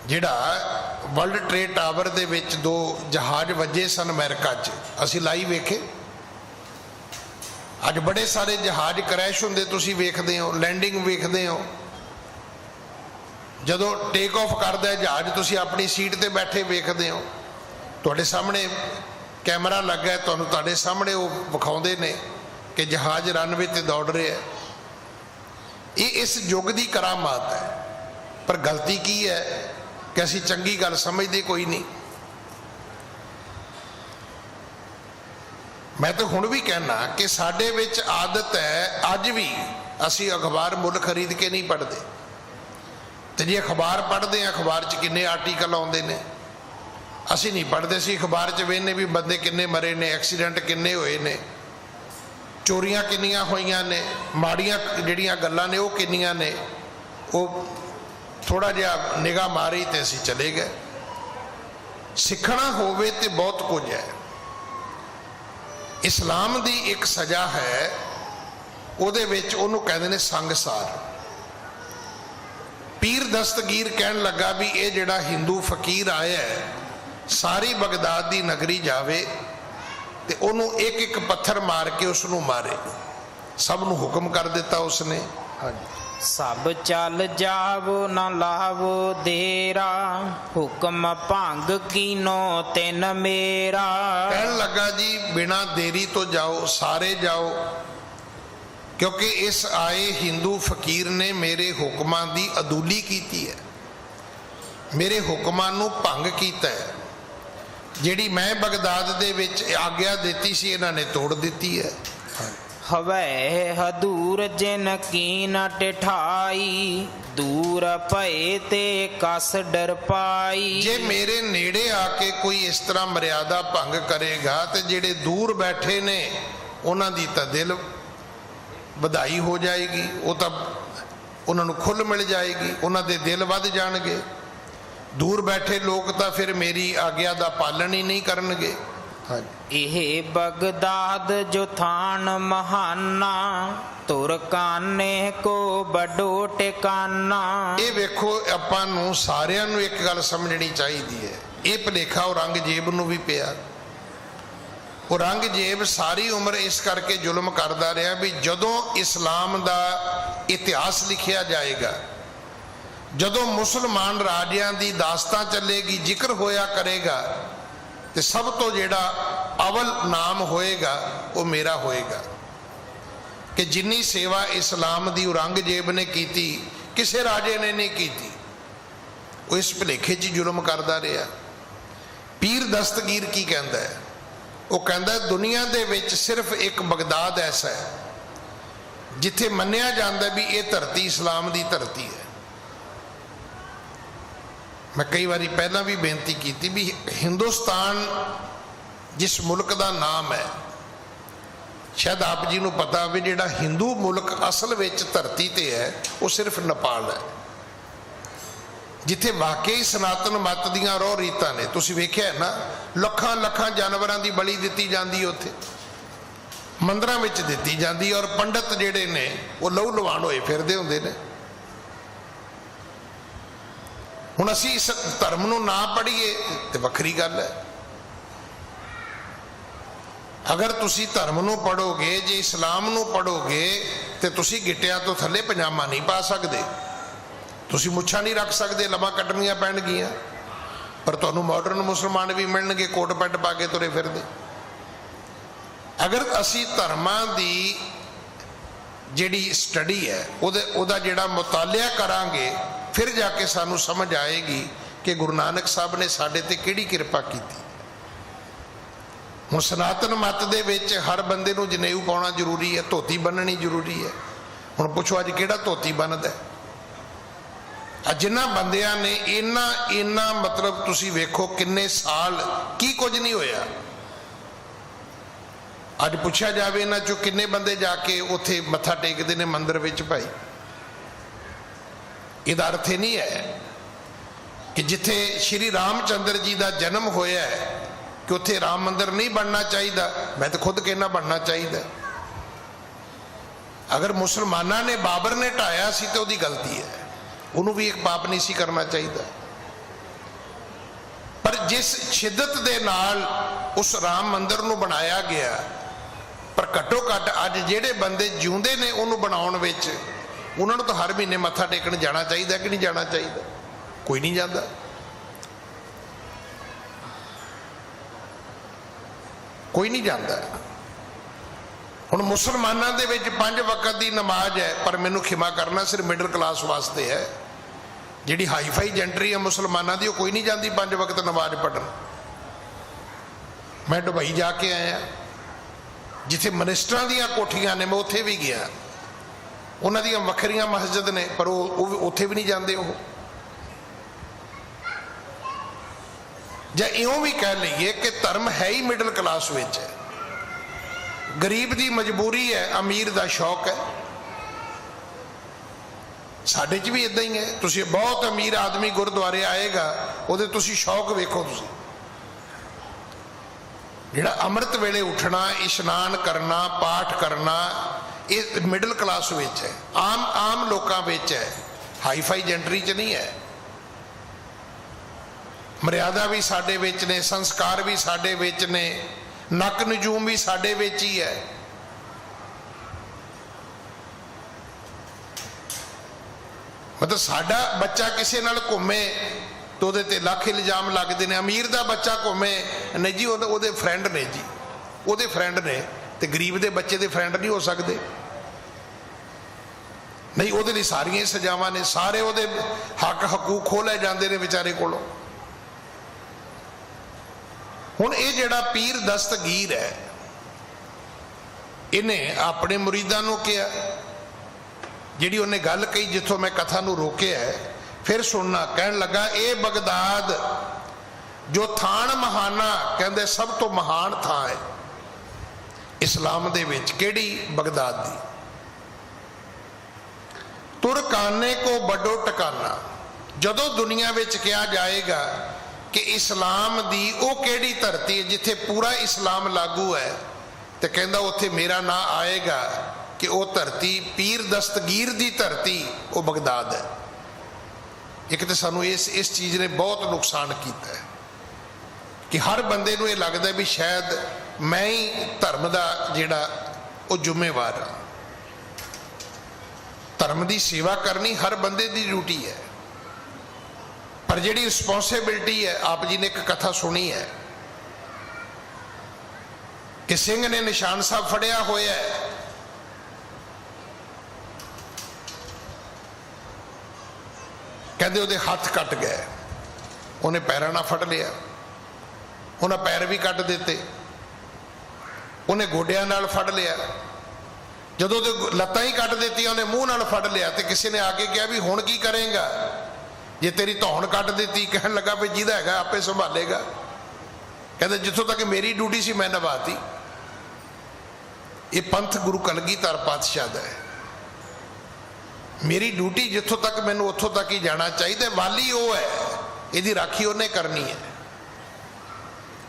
ਜਿਹੜਾ ਵਰਲਡ ਟ੍ਰੇਡ ਟਾਵਰ ਦੇ ਵਿੱਚ 2 ਜਹਾਜ਼ ਵੱਜੇ ਸਨ ਅਮਰੀਕਾ 'ਚ, ਅਸੀਂ ਲਾਈਵ ਵੇਖੇ। ਅੱਜ ਬੜੇ ਸਾਰੇ ਜਹਾਜ਼ ਕਰੈਸ਼ ਹੁੰਦੇ ਤੁਸੀਂ ਵੇਖਦੇ ਹੋ, ਲੈਂਡਿੰਗ ਵੇਖਦੇ ਹੋ। ਜਦੋਂ ਟੇਕ ਆਫ ਕਰਦਾ ਜਹਾਜ਼ ਤੁਸੀਂ ਆਪਣੀ ਸੀਟ ਤੇ ਬੈਠੇ ਵੇਖਦੇ ਹੋ, ਤੁਹਾਡੇ ਸਾਹਮਣੇ ਕੈਮਰਾ ਲੱਗਾ, ਤੁਹਾਨੂੰ ਤੁਹਾਡੇ ਸਾਹਮਣੇ ਉਹ ਵਿਖਾਉਂਦੇ ਨੇ ਕਿ ਜਹਾਜ਼ ਰਨਵੇ ਤੇ ਦੌੜ ਰਿਹਾ। ਇਹ ਇਸ ਯੁੱਗ ਦੀ ਕਰਾਮਾਤ ਹੈ। ਪਰ ਗਲਤੀ ਕੀ ਹੈ ਕਿ ਅਸੀਂ ਚੰਗੀ ਗੱਲ ਸਮਝਦੇ ਕੋਈ ਨਹੀਂ। ਮੈਂ ਤਾਂ ਹੁਣ ਵੀ ਕਹਿਣਾ ਕਿ ਸਾਡੇ ਵਿੱਚ ਆਦਤ ਹੈ, ਅੱਜ ਵੀ ਅਸੀਂ ਅਖਬਾਰ ਮੁੱਲ ਖਰੀਦ ਕੇ ਨਹੀਂ ਪੜ੍ਹਦੇ। ਤੇ ਜੇ ਅਖਬਾਰ ਪੜ੍ਹਦੇ ਹਾਂ, ਅਖਬਾਰ 'ਚ ਕਿੰਨੇ ਆਰਟੀਕਲ ਆਉਂਦੇ ਨੇ, ਅਸੀਂ ਨਹੀਂ ਪੜ੍ਹਦੇ ਸੀ। ਅਖਬਾਰ 'ਚ ਵੇਖਦੇ ਵੀ ਬੰਦੇ ਕਿੰਨੇ ਮਰੇ ਨੇ, ਐਕਸੀਡੈਂਟ ਕਿੰਨੇ ਹੋਏ ਨੇ, ਚੋਰੀਆਂ ਕਿੰਨੀਆਂ ਹੋਈਆਂ ਨੇ, ਮਾੜੀਆਂ ਜਿਹੜੀਆਂ ਗੱਲਾਂ ਨੇ ਉਹ ਕਿੰਨੀਆਂ ਨੇ। ਉਹ थोड़ा जिहा निगाह मारी तो असीं चले गए। सिखना होवे ते बहुत कुछ है। इस्लाम दी एक सजा है, ਉਹਦੇ ਵਿੱਚ ਉਹਨੂੰ ਕਹਿੰਦੇ ਨੇ ਸੰਗਸਾਰ। ਪੀਰ ਦਸਤਗੀਰ ਕਹਿਣ ਲੱਗਾ ਵੀ ਇਹ ਜਿਹੜਾ ਹਿੰਦੂ ਫਕੀਰ ਆਇਆ ਹੈ, ਸਾਰੀ ਬਗਦਾਦ ਦੀ ਨਗਰੀ ਜਾਵੇ ਤੇ ਉਹਨੂੰ ਇੱਕ ਇੱਕ ਪੱਥਰ ਮਾਰ ਕੇ ਉਸ ਨੂੰ ਮਾਰੇ। ਸਭ ਨੂੰ ਹੁਕਮ ਕਰ ਦਿੱਤਾ ਉਸਨੇ। ਹਾਂਜੀ। ਸਭ ਚੱਲ ਜਾਵੋ ਨਾ ਲਾਵੋ ਦੇਰਾ, ਹੁਕਮ ਭੰਗ ਕੀਨੋ ਤਿਨ ਮੇਰਾ। ਕਹਿਣ ਲੱਗਾ ਜੀ ਬਿਨਾਂ ਦੇਰੀ ਤੋਂ ਜਾਓ, ਸਾਰੇ ਜਾਓ, क्योंकि इस आए हिंदू फकीर ने मेरे हुक्मां दी अदूली कीती है, मेरे हुक्मां नूं भंग कीता है। जिहड़ी मैं बगदाद दे विच आग्या दित्ती सी इन्हां ने तोड़ दित्ती है। हवै हदूर जिन कीन टिठाई, दूर भय ते कस डर पाई। जे मेरे नेड़े आके कोई इस तरह मर्यादा भंग करेगा तो जिहड़े दूर बैठे ने उन्हां दी तां दिल ਵਧਾਈ हो जाएगी, वो तो उन्होंने खुल मिल जाएगी, उन्होंने दिल वध जाणगे। दूर बैठे लोग तो फिर मेरी आग्या का पालन ही नहीं करनगे। एह बगदाद जो थान महाना, तुर काने को बड़ो टिकाना। ये वेखो आपां नूं सारियां नूं एक गल समझनी चाहिए है, ये भुलेखा औरंगजेब नूं भी पिया। औरंगजेब सारी उम्र इस करके जुल्म करता रहा भी जदों इस्लाम का इतिहास लिखिया जाएगा, जदों मुसलमान राजियां की दास्तां चलेगी, जिक्र होया करेगा, तो सब तो जिहड़ा अवल नाम होएगा वो मेरा होएगा कि जिन्नी सेवा इस्लाम की औरंगजेब ने की किसी राजे ने नहीं की। वो इस भुलेखे च जुल्म करता रहा। पीर दस्तगीर की कहता है, वो कहता दुनिया दे विच सिर्फ एक बगदाद ऐसा है जिथे मन्निया जाता भी ये धरती इस्लाम की धरती है। मैं कई बार पहला भी बेनती की थी भी हिंदुस्तान जिस मुल्क का नाम है, शायद आप जी को पता भी जिहड़ा हिंदू मुल्क असल विच धरती ते है वो सिर्फ नेपाल है, जिथे वाकई सनातन मत दियां रोह रीतां ने। तुसीं वेखिआ है ना, लखां लखां जानवरां दी बलि दित्ती जांदी, उत्थे मंदिरां विच दित्ती जांदी, और पंडित जिहड़े ने वो लहू लवाण होए फिरदे हुंदे ने। हुण असीं इस धर्म नूं ना पढ़ीए ते वखरी गल है। अगर तुसीं धर्म नूं पढ़ोगे, जे इस्लाम नूं पढ़ोगे ते तुसीं गिट्टियां तो थल्ले पजामा नहीं पा सकदे, तुसीं मुच्छां नहीं रख सकते, लम्मा कटनियां पैणगियां। पर तुहानूं मॉडर्न मुसलमान भी मिलणगे कोट पैंट पा के तुरे फिरदे। अगर असीं धर्मां दी जिहड़ी स्टडी है उहदा जिहड़ा मुतालिया करांगे, फिर जाके सानूं समझ आएगी कि गुरु नानक साहब ने साडे ते किहड़ी किरपा कीती। हुण सनातन मत दे विच हर बंदे नूं जनेऊ पाउणा जरूरी है, धोती बन्नणी जरूरी है। हुण पुछो अज किहड़ा धोती बन्नदा है? जिन्हां बंदियां ने इन्ना मतलब तुसीं वेखो किन्ने साल की कुछ नहीं होया। अज पुछया जावे इन्हां चों किन्ने बंदे जाके उत्थे मत्था टेकदे ने मंदिर विच भाई? इहदा अर्थ ये नहीं है कि जिथे श्री रामचंद्र जी का जन्म होया है कि उत्थे राम मंदिर नहीं बनना चाहिए। मैं तो खुद कहना बनना चाहिए। अगर मुसलमाना ने बाबर ने ढाया सी तो उसकी गलती है, उन्होंने भी एक पाप नहीं सी करना चाहिए। पर जिस शिद्दत दे नाल उस राम मंदिर नूं बनाया गया, पर घट्टो घट अज जिहड़े बंदे जिउंदे ने उन्होंने बनाउण विच उन्होंने तो हर महीने मत्था टेकण जाना चाहिए कि नहीं जाना चाहिए? कोई नहीं जाता। कोई नहीं जाता। हुण मुसलमानां दे विच 5 वक्त की नमाज है, पर मैनूं खिमा करना सिर्फ मिडल क्लास वास्ते है। जिहड़ी हाई फाई जेंटरी है मुसलमानां दी, कोई नहीं जाती 5 वक्त नमाज पढ़न। मैं दुबई जाके आया, जिथे मिनिस्टरां दीयां कोठियां ने, मैं उत्थे भी गया। उन्हां दीयां वखरियां मस्जिद ने, पर वो उत्थे भी नहीं जाते। वो जां इउं भी कह लईए कि धर्म है ही मिडल क्लास विच है। गरीब की मजबूरी है, अमीर का शौक है। ਸਾਡੇ 'ਚ ਵੀ इदां ही है। तुसीं बहुत अमीर आदमी गुरुद्वारे आएगा, ਉਹਦੇ ਤੁਸੀਂ शौक वेखो, तुसीं ਜਿਹੜਾ ਅੰਮ੍ਰਿਤ ਵੇਲੇ ਉੱਠਣਾ, ਇਸ਼ਨਾਨ ਕਰਨਾ, ਪਾਠ ਕਰਨਾ, ਇਹ ਮਿਡਲ ਕਲਾਸ ਵਿੱਚ ਹੈ, ਆਮ ਲੋਕਾਂ ਵਿੱਚ ਹੈ, ਹਾਈ ਫਾਈ ਜੈਂਟਰੀ 'ਚ ਨਹੀਂ ਹੈ। ਮਰਿਆਦਾ ਵੀ ਸਾਡੇ ਵਿੱਚ ਨੇ, ਸੰਸਕਾਰ ਵੀ ਸਾਡੇ ਵਿੱਚ ਨੇ, ਨਕ ਨਜੂਮ ਵੀ ਸਾਡੇ ਵਿੱਚ ਹੀ ਹੈ। मतलब साडा बच्चा किसी नाल घूमे तो ਉਹਦੇ ਤੇ ਲੱਖ ਇਲਜ਼ਾਮ ਲੱਗਦੇ ਨੇ। अमीर ਦਾ ਬੱਚਾ घूमे नहीं जी ਉਹਦੇ फ्रेंड ने जी, ਉਹਦੇ फ्रेंड ने, ਤੇ गरीब ਦੇ ਬੱਚੇ ਦੇ फ्रेंड नहीं हो सकते। नहीं ਉਹਦੇ ਲਈ ਸਾਰੀਆਂ ਸਜ਼ਾਵਾਂ ਨੇ, ਸਾਰੇ ਉਹਦੇ ਹੱਕ ਹਕੂਕ ਖੋਹ ਲੈ ਜਾਂਦੇ ਨੇ ਵਿਚਾਰੇ ਕੋਲੋਂ। ਹੁਣ ਇਹ ਜਿਹੜਾ ਪੀਰ ਦਸਤਗੀਰ ਹੈ, ਇਹਨੇ ਆਪਣੇ ਮੁਰੀਦਾਂ ਨੂੰ ਕਿਹਾ, ਜਿਹੜੀ ਉਹਨੇ ਗੱਲ ਕਹੀ ਜਿੱਥੋਂ ਮੈਂ ਕਥਾ ਨੂੰ ਰੋਕਿਆ ਹੈ, ਫਿਰ ਸੁਣਨਾ। ਕਹਿਣ ਲੱਗਾ ਇਹ ਬਗਦਾਦ ਜੋ ਥਾਨ ਮਹਾਨਾ, ਕਹਿੰਦੇ ਸਭ ਤੋਂ ਮਹਾਨ ਥਾਂ ਹੈ ਇਸਲਾਮ ਦੇ ਵਿੱਚ। ਕਿਹੜੀ? ਬਗਦਾਦ ਦੀ। ਤੁਰਕਾਨੇ ਕੋ ਵੱਡੋ ਟਿਕਾਣਾ, ਜਦੋਂ ਦੁਨੀਆ ਵਿੱਚ ਕਿਹਾ ਜਾਏਗਾ ਕਿ ਇਸਲਾਮ ਦੀ ਉਹ ਕਿਹੜੀ ਧਰਤੀ ਹੈ ਜਿੱਥੇ ਪੂਰਾ ਇਸਲਾਮ ਲਾਗੂ ਹੈ, ਤੇ ਕਹਿੰਦਾ ਉੱਥੇ ਮੇਰਾ ਨਾਂ ਆਏਗਾ कि वो धरती पीर दस्तगीर दी धरती वो बगदाद है। एक तो सानू इस चीज़ ने बहुत नुकसान किया है कि हर बंदे नूं ये लगता है भी शायद मैं ही धर्म का जिहड़ा वो जिम्मेवार हाँ। धर्म की सेवा करनी हर बंदे की ड्यूटी है, पर जिहड़ी रिस्पोंसिबिलिटी है, आप जी ने एक कथा सुनी है कि सिंह ने निशान साहब फड़िया होया है, कहते ਉਹਦੇ हथ कट गए, उन्हें पैरों ना फड़ लिया, उन्हें पैर भी कट दिते, उन्हें गोडियां नाल फड़ लिया, जदों लत्तां ही कट दित्तियां उन्हें मूँह नाल फड़ लिया। तो किसी ने आके कहा भी हुण की करेगा जे तेरी धौन कट दी? कहन लगा भी जिहदा हैगा आपे संभालेगा। कहते जिथों तक मेरी ड्यूटी सी मैं निभाती। ये पंथ गुरु कलगीधर पातशाह दा है, मेरी ड्यूटी जिथों तक मैनू उत्थों तक ही जाना चाहिए। वाली वो है, यदि राखी उन्हें करनी है।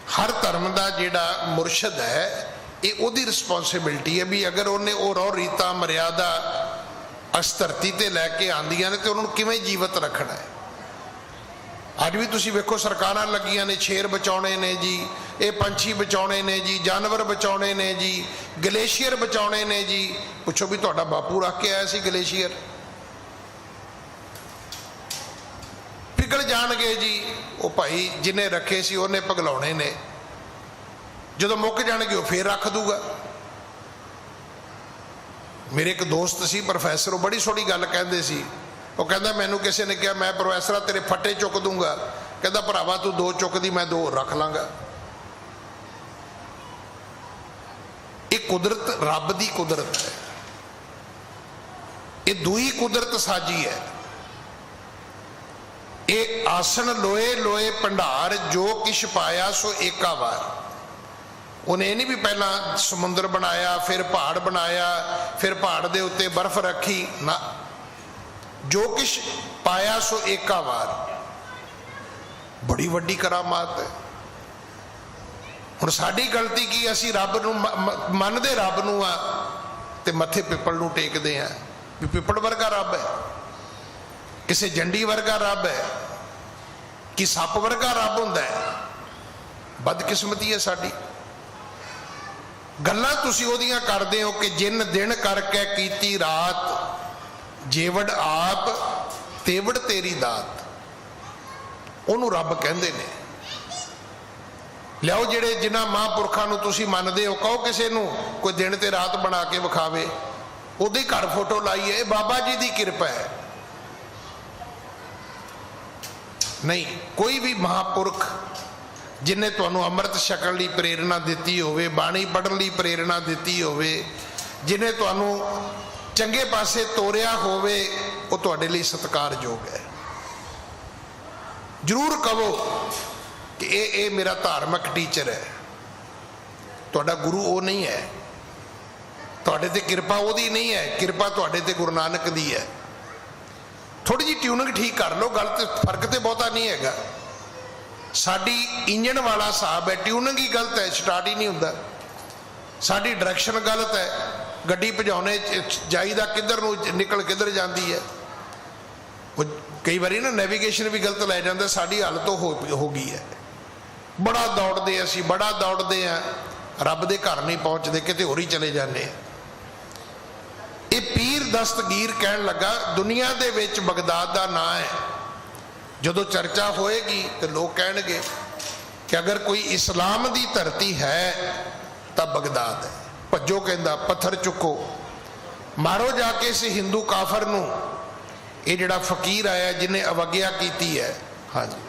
हर धर्म का जिहड़ा मुरशद है ये उहदी रिस्पोंसिबिलिटी है भी अगर उन्हें वो रौ रीता मर्यादा इस धरती ते लैके आंदियां ने तो उन्होंने किवें जीवित रखना है। अज भी तुसीं वेखो सरकारां लगियां ने, शेर बचाने ने जी, ये पंछी बचाने ने जी, जानवर बचाने ने जी, गलेशियर बचाने ने जी। पुछो भी तुहाडा बापू रख के आया सी गलेशियर? पिघल जाणगे जी। वो भाई जिन्हें रखे सी उन्हें पिघलाने ने, जदों मुक जाणगे वो फिर रख दूगा। मेरे एक दोस्त सी प्रोफैसर, बड़ी सोहनी गल कहंदे सी। वो कहंदा मैनू किसी ने कहा मैं प्रोफैसर तेरे फट्टे चुक दूंगा, कहंदा भरावा तू दो चुकदी मैं दो रख लांगा। ये कुदरत रब दी कुदरत है, ये दूई कुदरत साजी है। ये आसन लोए लोए भंडार जो किश पाया सो एका वार। उन्हें ये नहीं भी पहला समुद्र बनाया फिर पहाड़ बनाया फिर पहाड़ दे उत्ते बर्फ रखी ना, जो किश पाया सो एका वार। बड़ी वड्डी करामात है। हुण साडी गलती की, असी रब नूं मनदे रब नूं आ ते मथे पिपल नूं टेकदे आ भी पिपल वर्गा रब है, किसी जंडी वर्गा रब है, कि सप वर्गा रब हुंदा है। बदकिस्मती है साडी। गल्लां तुसीं ओहदियां करदे हो कि जिन दिन करके कीती रात, जेवड़ आप तेवड़ तेरी दात, ओनू रब कहंदे ने। लियाओ जिहड़े जिन्हां महापुरखां नूं तुसीं मनदे हो, कहो किसी नूं कोई दिन ते रात बना के विखावे, ਉਹਦੀ घर फोटो लाई है, ये बाबा जी की कृपा है। नहीं कोई भी महापुरख जिन्हें तुहानू अमृत छकण लई प्रेरणा दिती होवे, बाणी पढ़न लई प्रेरणा दिती होवे, जिन्हें तुहानू चंगे पासे तोरिया होवे, वो तुहाडे लई सत्कारयोग है। जरूर कहो कि ये मेरा धार्मिक टीचर है, तुहाडा गुरु वो नहीं है, तुहाडे ते कृपा ओदी नहीं है, कृपा तुहाडे ते गुरु नानक दी है। थोड़ी जी ट्यूनिंग ठीक कर लो, गल तो फर्क तो बहुता नहीं है। साडी इंजन वाला हिसाब है, ट्यूनिंग ही गलत है, स्टार्ट ही नहीं होंदा। साडी डायरैक्शन गलत है, गड्डी भजाने जाईदा किधर नूं निकल किधर जाती है। वो कई बारी ना नैविगेशन भी गलत लै जाता। साडी हालत हो गई है, बड़ा दौड़ते असी, बड़ा दौड़ते हैं, रब दे घर नहीं पहुँचते, किते होर ही चले जाते हैं। ये पीर दस्तगीर कहन लगा दुनिया दे विच बगदाद का नाम है। जदों चर्चा होएगी तो लोग कहणगे कि अगर कोई इस्लाम की धरती है तो बगदाद है। भज्जो कहंदा पत्थर चुको, मारो जाके इस हिंदू काफर नूं। ये जिहड़ा फकीर आया जिन्हें अवग्या की है। हाँ जी,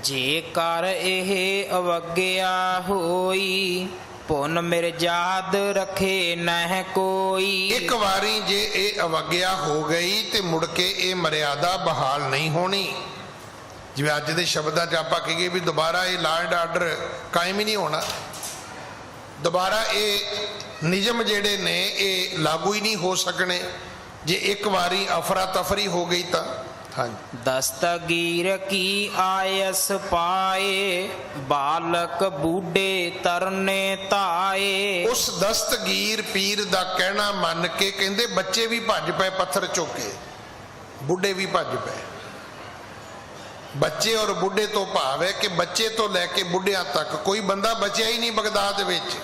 जेकर एह अवग्या होई पुन मिर्जाद रखे नह कोई। एक बारी जे ये अवग्या हो गई तो मुड़ के ये मर्यादा बहाल नहीं होनी। जिवें अज दे शब्दां च आपां कहीए भी दोबारा ये लॉ एंड आर्डर कायम ही नहीं होना, दोबारा ये नियम जेड़े ने ये लागू ही नहीं हो सकने जे एक बारी अफरा तफरी हो गई तो। हाँ, दस्तगीर की आयस पाए बालक बूढ़े तरने ताए। उस दस्तगीर पीर दा कहना मन के कहंदे बच्चे भी भज पे पत्थर चुके, बुढ़े भी भज पे। बच्चे और बुढ़े तो भाव है कि बच्चे तो लैके बुढ़िया तक कोई बंदा बचिया ही नहीं बगदाद विच,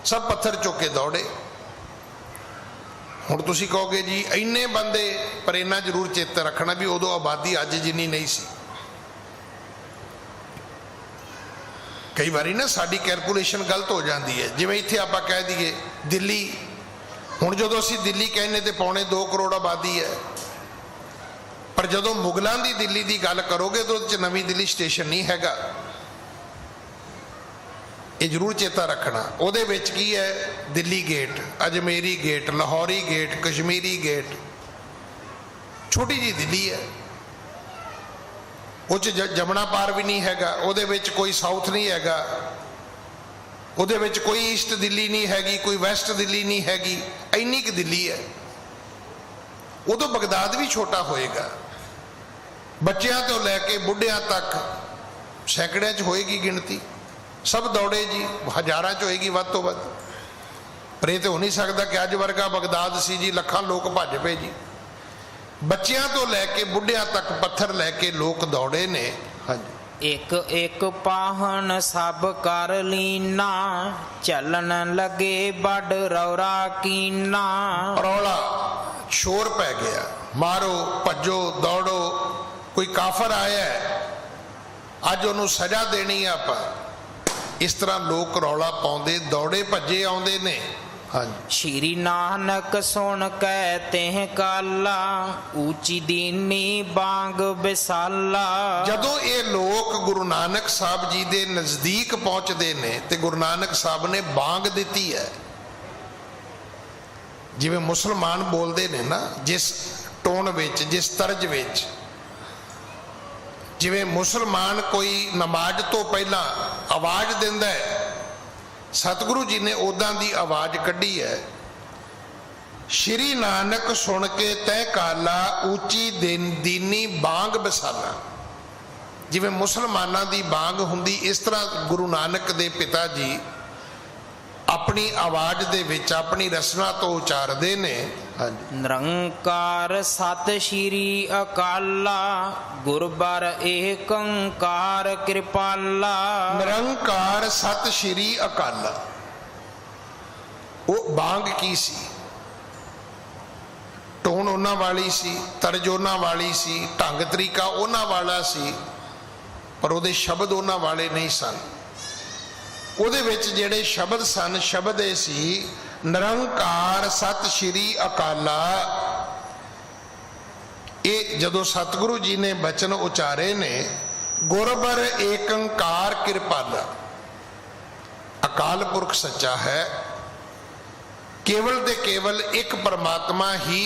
सब पत्थर चुके दौड़े। हुण तुसीं कहोगे जी इन्ने बंदे, पर इन्ना जरूर चेत रखना भी उदों आबादी अज जिन्नी नहीं सी। कई बारी ना साडी कैलकुलेशन गलत हो जाती है। जिवें इत्थे आपां कह दईए दिल्ली, हुण जदों असीं दिल्ली कहने तो 2.25 करोड़ आबादी है, पर जदों मुगलों की दिल्ली की गल करोगे तो उहदे च नवीं दिल्ली स्टेशन नहीं हैगा। ये जरूर चेता रखना। उहदे विच की है Delhi gate, Ajmeri gate, Lahori gate, Kashmiri gate, छोटी जी दिल्ली है। उस जमुना पार भी नहीं हैगा, उहदे विच कोई साउथ नहीं हैगा, उहदे विच कोई ईस्ट दिल्ली नहीं हैगी, कोई वैस्ट दिल्ली नहीं हैगी, इन्नी क दिल्ली है। उदों बगदाद भी छोटा होएगा। बच्चों तो लैके बुढ़िया तक सैकड़ियां च होएगी गिनती, सब दौड़े जी, हज़ारां च होएगी वध तो वध। पर यह तो हो नहीं सकता कि अज वर्गा बगदाद सी जी, लखां लोग भज पे जी। बच्चों तो लैके बुढ़िया तक पत्थर लैके लोग दौड़े ने। हाँ जी, एक एक पाहन सब कर लीना चलन लगे बड़ रौरा कीना। रौला शोर पै गया, मारो भजो दौड़ो। कोई काफर आया है अज उन्होंने सजा देनी है आपां, इस तरह लोग रौला पाउंदे दौड़े भजे आउंदे ने। हाँ, श्री नानक सुन कहते हैं काला ऊंची दीनी बांग बिसाला। जदों ये लोग गुरु नानक साहब जी दे नजदीक पहुंचते ने ते गुरु नानक साहब ने बांग दी है। जिवें मुसलमान बोलते ने ना, जिस टोन विच, जिस तर्ज विच, जिवें मुसलमान कोई नमाज तो पहला आवाज दिंदा है, सतगुरु जी ने उदां दी आवाज कढ़ी है। श्री नानक सुन के तय काला ऊंची दीनी बांग बसाला। जिवें मुसलमानां दी बांग हुंदी, इस तरह गुरु नानक दे पिता जी अपनी आवाज दे विच अपनी रसना तो उचारदे ने। निरंकार सत श्री अकाला गुरबार एक ओंकार कृपाला। निरंकार सत श्री अकाला, वो बांग की सी, टोन उन्हां वाली सी, तर्ज उन्हां वाली सी, ढंग तरीका उन्हां वाला सी, पर उहदे शब्द उन्हां वाले नहीं सन। उहदे विच जिहड़े शब्द सन, शब्द ये सी निरंकार सत श्री अकाला। ये जदों सतगुरु जी ने बचन उचारे ने, गुरबर एक ओंकार कृपाला, अकाल पुरख सच्चा है, केवल ते केवल एक परमात्मा ही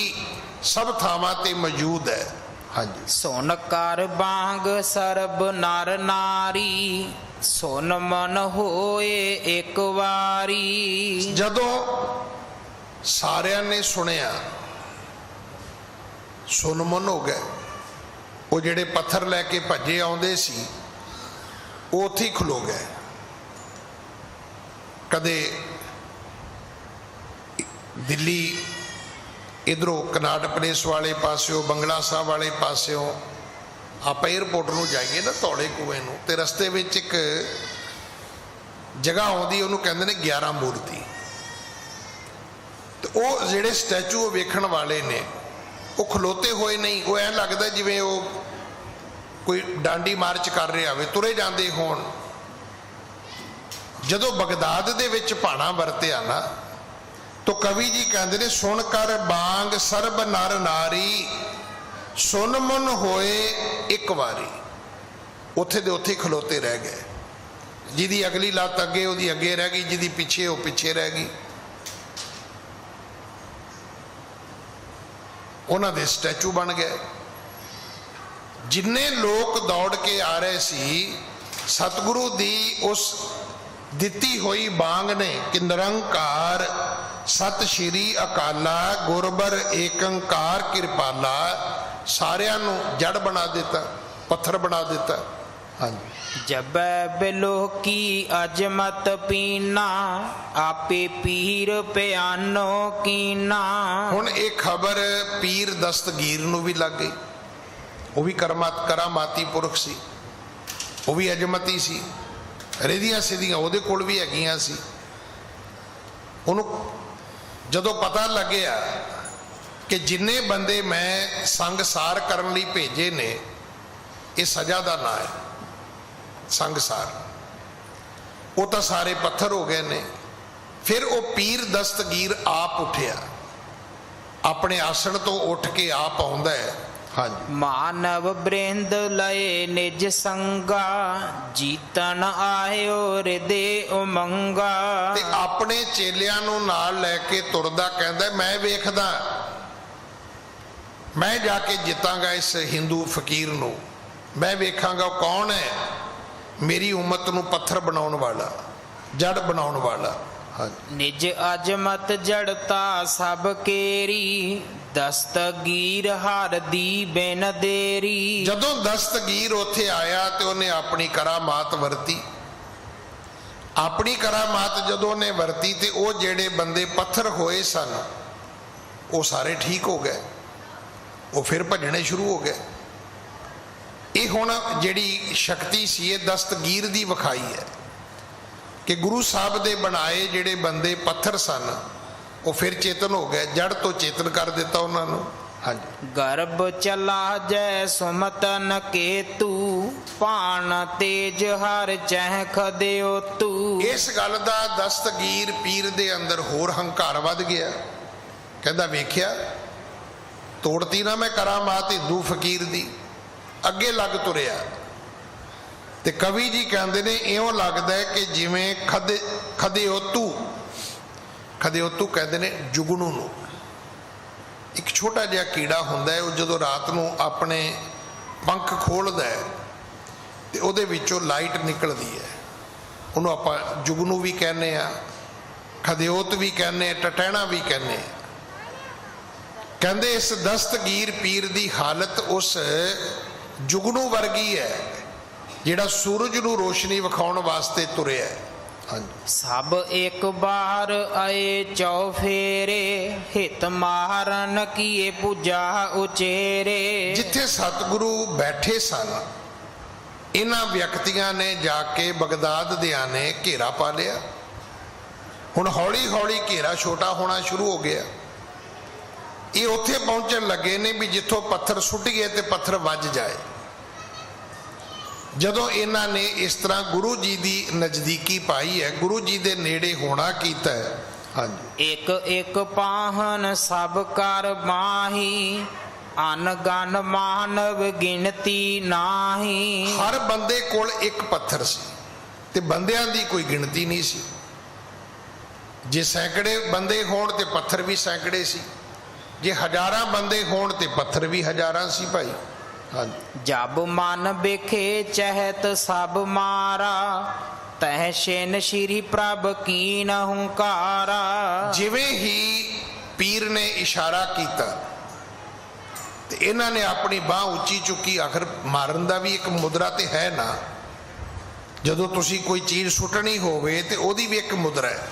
सब थावां ते मौजूद है। हाँ जी, सुन कर बांग सरब नर नारी सुन मन होए एक वारी। जदों सारियां ने सुनिया, सुन मन हो गए, ਉਹ ਜਿਹੜੇ ਪੱਥਰ ਲੈ ਕੇ ਭੱਜੇ ਆਉਂਦੇ ਸੀ ਉਹ ਉੱਥੇ ਹੀ ਖਲੋ ਗਏ। ਕਦੇ ਦਿੱਲੀ ਇਧਰੋਂ ਕਨਾਟ ਪਲੇਸ ਵਾਲੇ ਪਾਸਿਓਂ, ਬੰਗਲਾ ਸਾਹਿਬ ਵਾਲੇ ਪਾਸਿਓਂ ਆਪਾਂ ਏਅਰਪੋਰਟ ਨੂੰ ਜਾਈਏ ਨਾ, ਧੌਲੇ ਕੂਏ ਨੂੰ, ਤੇ ਰਸਤੇ ਵਿੱਚ ਇੱਕ ਜਗ੍ਹਾ ਆਉਂਦੀ, ਉਹਨੂੰ ਕਹਿੰਦੇ ਨੇ 11 ਮੂਰਤੀ। ਤੇ ਉਹ ਜਿਹੜੇ ਸਟੈਚੂ ਵੇਖਣ ਵਾਲੇ ਨੇ ਉਹ ਖਲੋਤੇ ਹੋਏ ਨਹੀਂ, ਉਹ ਐਂ ਲੱਗਦਾ ਜਿਵੇਂ ਉਹ ਕੋਈ ਡਾਂਡੀ ਮਾਰਚ ਕਰ ਰਿਹਾ ਹੋਵੇ, ਤੁਰੇ ਜਾਂਦੇ ਹੋਣ। ਜਦੋਂ ਬਗਦਾਦ ਦੇ ਵਿੱਚ ਭਾਣਾ ਵਰਤਿਆ ਨਾ, ਤੋ ਕਵੀ ਜੀ ਕਹਿੰਦੇ ਨੇ, ਸੁਣ ਕਰ ਬਾਂਗ ਸਰਬ ਨਰ ਨਾਰੀ, ਸੁਨ ਮਨ ਹੋਏ ਇੱਕ ਵਾਰੀ। ਉੱਥੇ ਦੇ ਉੱਥੇ ਖਲੋਤੇ ਰਹਿ ਗਏ। ਜਿਹਦੀ ਅਗਲੀ ਲੱਤ ਅੱਗੇ, ਉਹਦੀ ਅੱਗੇ ਰਹਿ ਗਈ, ਜਿਹਦੀ ਪਿੱਛੇ, ਉਹ ਪਿੱਛੇ ਰਹਿ ਗਈ। ਉਹਨਾਂ ਦੇ ਸਟੈਚੂ ਬਣ ਗਏ। ਜਿੰਨੇ ਲੋਕ ਦੌੜ ਕੇ ਆ ਰਹੇ ਸੀ, ਸਤਿਗੁਰੂ ਦੀ ਉਸ ਦਿੱਤੀ ਹੋਈ ਬਾਂਗ ਨੇ ਕਿ ਨਿਰੰਕਾਰ ਸਤਿ ਸ਼੍ਰੀ ਅਕਾਲਾ ਗੁਰਬਰ ਏਕੰਕਾਰ ਕਿਰਪਾਲਾ, ਸਾਰਿਆਂ ਨੂੰ ਜੜ ਬਣਾ ਦਿੱਤਾ, ਪੱਥਰ ਬਣਾ ਦਿੱਤਾ। ਹਾਂਜੀ। ਜਬੈ ਬਿਲੋ ਕੀ ਅਜਮਤ ਪੀਨਾ, ਆਪੇ ਪੀਰ ਪਿਆਨੋ ਕੀਨਾ। ਹੁਣ ਇਹ ਖਬਰ ਪੀਰ ਦਸਤਗੀਰ ਨੂੰ ਵੀ ਲੱਗ ਗਈ। ਉਹ ਵੀ ਕਰਾਮਾਤੀ ਪੁਰਖ ਸੀ, ਉਹ ਵੀ ਅਜਮਤੀ ਸੀ, ਰਿਧੀਆਂ ਸਿੱਧੀਆਂ ਉਹਦੇ ਕੋਲ ਵੀ ਹੈਗੀਆਂ ਸੀ। ਉਹਨੂੰ ਜਦੋਂ ਪਤਾ ਲੱਗਿਆ ਕਿ ਜਿੰਨੇ ਬੰਦੇ ਮੈਂ ਸੰਗਸਾਰ ਕਰਨ ਲਈ ਭੇਜੇ ਨੇ, ਇਹ ਸਜ਼ਾ ਦਾ ਨਾਂ ਹੈ, ਸੰਗਸਾਰ, ਉਹ ਤਾਂ ਸਾਰੇ ਪੱਥਰ ਹੋ ਗਏ ਨੇ। ਫਿਰ ਉਹ ਪੀਰ ਦਸਤਗੀਰ ਆਪ ਉੱਠਿਆ, ਆਪਣੇ ਆਸਣ ਤੋਂ ਉੱਠ ਕੇ ਆਪ ਆਉਂਦਾ ਹੈ। ਹਾਂਜੀ। ਮਾਨਵ ਬ੍ਰਿੰਦ ਲਏ ਨਿਜ ਸੰਗਾ, ਜੀਤਨ ਆਇਓ ਹਿਰਦੇ ਉਮੰਗਾ। ਤੇ ਆਪਣੇ ਚੇਲਿਆਂ ਨੂੰ ਨਾਲ ਲੈ ਕੇ ਤੁਰਦਾ, ਕਹਿੰਦਾ ਮੈਂ ਵੇਖਦਾ, ਮੈਂ ਜਾ ਕੇ ਜਿੱਤਾਂਗਾ ਇਸ ਹਿੰਦੂ ਫਕੀਰ ਨੂੰ, ਮੈਂ ਵੇਖਾਂਗਾ ਉਹ ਕੌਣ ਹੈ, ਮੇਰੀ ਉਮਤ ਨੂੰ ਪੱਥਰ ਬਣਾਉਣ ਵਾਲਾ, ਜੜ ਬਣਾਉਣ ਵਾਲਾ। ਨਿਜ ਅਜਮਤ ਜੜਤਾ ਸਭ ਕੇਰੀ, ਦਸਤਗੀਰ ਹਰ ਦੀ ਬਿਨ ਦੇਰੀ। ਜਦੋਂ ਦਸਤਗੀਰ ਉੱਥੇ ਆਇਆ ਤੇ ਉਹਨੇ ਆਪਣੀ ਕਰਾਮਾਤ ਵਰਤੀ। ਆਪਣੀ ਕਰਾਮਾਤ ਜਦੋਂ ਉਹਨੇ ਵਰਤੀ ਤੇ ਉਹ ਜਿਹੜੇ ਬੰਦੇ ਪੱਥਰ ਹੋਏ ਸਨ ਉਹ ਸਾਰੇ ਠੀਕ ਹੋ ਗਏ, ਉਹ ਫਿਰ ਭੱਜਣੇ ਸ਼ੁਰੂ ਹੋ ਗਏ। ਇਹ ਹੁਣ ਜਿਹੜੀ ਸ਼ਕਤੀ ਸੀ ਇਹ ਦਸਤਗੀਰ ਦੀ ਵਿਖਾਈ ਹੈ ਕਿ ਗੁਰੂ ਸਾਹਿਬ ਦੇ ਬਣਾਏ ਜਿਹੜੇ ਬੰਦੇ ਪੱਥਰ ਸਨ ਉਹ ਫਿਰ ਚੇਤਨ ਹੋ ਗਏ, ਜੜ ਤੋਂ ਚੇਤਨ ਕਰ ਦਿੱਤਾ ਉਹਨਾਂ ਨੂੰ। ਹਾਂਜੀ। ਗਰਭ ਚਲਾ ਜੈ ਸੁਮਤਨ ਕੇਤੂ, ਭਾਣ ਤੇਜ ਹਰ ਚਹਿ ਦਿਓ ਤੂ। ਇਸ ਗੱਲ ਦਾ ਦਸਤਗੀਰ ਪੀਰ ਦੇ ਅੰਦਰ ਹੋਰ ਹੰਕਾਰ ਵੱਧ ਗਿਆ। ਕਹਿੰਦਾ ਵੇਖਿਆ, ਤੋੜਤੀ ਨਾ ਮੈਂ ਕਰਾਮਾਤ ਹਿੰਦੂ ਫਕੀਰ ਦੀ, ਅੱਗੇ ਲੱਗ ਤੁਰਿਆ। ਤੇ ਕਵੀ ਜੀ ਕਹਿੰਦੇ ਨੇ ਇਉਂ ਲੱਗਦਾ ਕਿ ਜਿਵੇਂ ਖਦਿਓਤੂ ਕਹਿੰਦੇ ਨੇ ਜੁਗਨੂ ਨੂੰ। ਇੱਕ ਛੋਟਾ ਜਿਹਾ ਕੀੜਾ ਹੁੰਦਾ ਹੈ, ਉਹ ਜਦੋਂ ਰਾਤ ਨੂੰ ਆਪਣੇ ਪੰਖ ਖੋਲ੍ਹਦਾ ਹੈ ਤੇ ਉਹਦੇ ਵਿੱਚੋਂ ਲਾਈਟ ਨਿਕਲਦੀ ਹੈ, ਉਹਨੂੰ ਆਪਾਂ ਜੁਗਨੂ ਵੀ ਕਹਿੰਦੇ ਆ, ਖਦਿਓਤ ਵੀ ਕਹਿੰਦੇ ਆ, ਟਟੈਣਾ ਵੀ ਕਹਿੰਦੇ ਆ। ਕਹਿੰਦੇ ਇਸ ਦਸਤਗੀਰ ਪੀਰ ਦੀ ਹਾਲਤ ਉਸ ਜੁਗਨੂ ਵਰਗੀ ਹੈ ਜਿਹੜਾ ਸੂਰਜ ਨੂੰ ਰੋਸ਼ਨੀ ਵਿਖਾਉਣ ਵਾਸਤੇ ਤੁਰਿਆ। ਹਾਂਜੀ। ਸਭ ਇੱਕ ਬਾਰ ਆਏ ਚੌਫੇਰੇ, ਹਿਤ ਮਾਰਨ ਕੀਏ ਪੂਜਾ ਉਚੇਰੇ। ਜਿੱਥੇ ਸਤਿਗੁਰੂ ਬੈਠੇ ਸਨ, ਇਹਨਾਂ ਵਿਅਕਤੀਆਂ ਨੇ ਜਾ ਕੇ ਬਗਦਾਦ ਦਿਆਂ ਨੇ ਘੇਰਾ ਪਾ ਲਿਆ। ਹੁਣ ਹੌਲੀ ਹੌਲੀ ਘੇਰਾ ਛੋਟਾ ਹੋਣਾ ਸ਼ੁਰੂ ਹੋ ਗਿਆ। ਇਹ ਉੱਥੇ ਪਹੁੰਚਣ ਲੱਗੇ ਨੇ ਵੀ ਜਿੱਥੋਂ ਪੱਥਰ ਸੁੱਟੀਏ ਤੇ ਪੱਥਰ ਵੱਜ ਜਾਏ। ਜਦੋਂ ਇਹਨਾਂ ਨੇ ਇਸ ਤਰ੍ਹਾਂ ਗੁਰੂ ਜੀ ਦੀ ਨਜ਼ਦੀਕੀ ਪਾਈ ਹੈ, ਗੁਰੂ ਜੀ ਦੇ ਨੇੜੇ ਹੋਣਾ ਕੀਤਾ ਹੈ। ਹਾਂਜੀ। ਇੱਕ ਇੱਕ ਪਾਹਨ ਸਭ ਕਰ ਮਾਹੀ, ਅਨਗਨ ਮਾਨਵ ਗਿਣਤੀ ਨਾਹੀ। ਹਰ ਬੰਦੇ ਕੋਲ ਇੱਕ ਪੱਥਰ ਸੀ ਤੇ ਬੰਦਿਆਂ ਦੀ ਕੋਈ ਗਿਣਤੀ ਨਹੀਂ ਸੀ। ਜੇ ਸੈਂਕੜੇ ਬੰਦੇ ਹੋਣ ਤੇ ਪੱਥਰ ਵੀ ਸੈਂਕੜੇ ਸੀ, ਜੇ ਹਜ਼ਾਰਾਂ ਬੰਦੇ ਹੋਣ ਤੇ ਪੱਥਰ ਵੀ ਹਜ਼ਾਰਾਂ ਸੀ ਭਾਈ। ਜਬ ਮਨ ਵੇਖੇ ਚਹਿਤ ਸਭ ਮਾਰਾ, ਤਹਿ ਸ਼ੇਨ ਸ਼੍ਰੀ ਪ੍ਰਭ ਕੀਨ ਹੰਕਾਰਾ। ਜਿਵੇਂ ਹੀ ਪੀਰ ਨੇ ਇਸ਼ਾਰਾ ਕੀਤਾ ਤੇ ਇਹਨਾਂ ਨੇ ਆਪਣੀ ਬਾਹ ਉੱਚੀ ਚੁੱਕੀ। ਆਖਰ ਮਾਰਨ ਦਾ ਵੀ ਇੱਕ ਮੁਦਰਾ ਤੇ ਹੈ ਨਾ, ਜਦੋਂ ਤੁਸੀਂ ਕੋਈ ਚੀਜ਼ ਸੁੱਟਣੀ ਹੋਵੇ ਤੇ ਉਹਦੀ ਵੀ ਇੱਕ ਮੁਦਰਾ ਹੈ।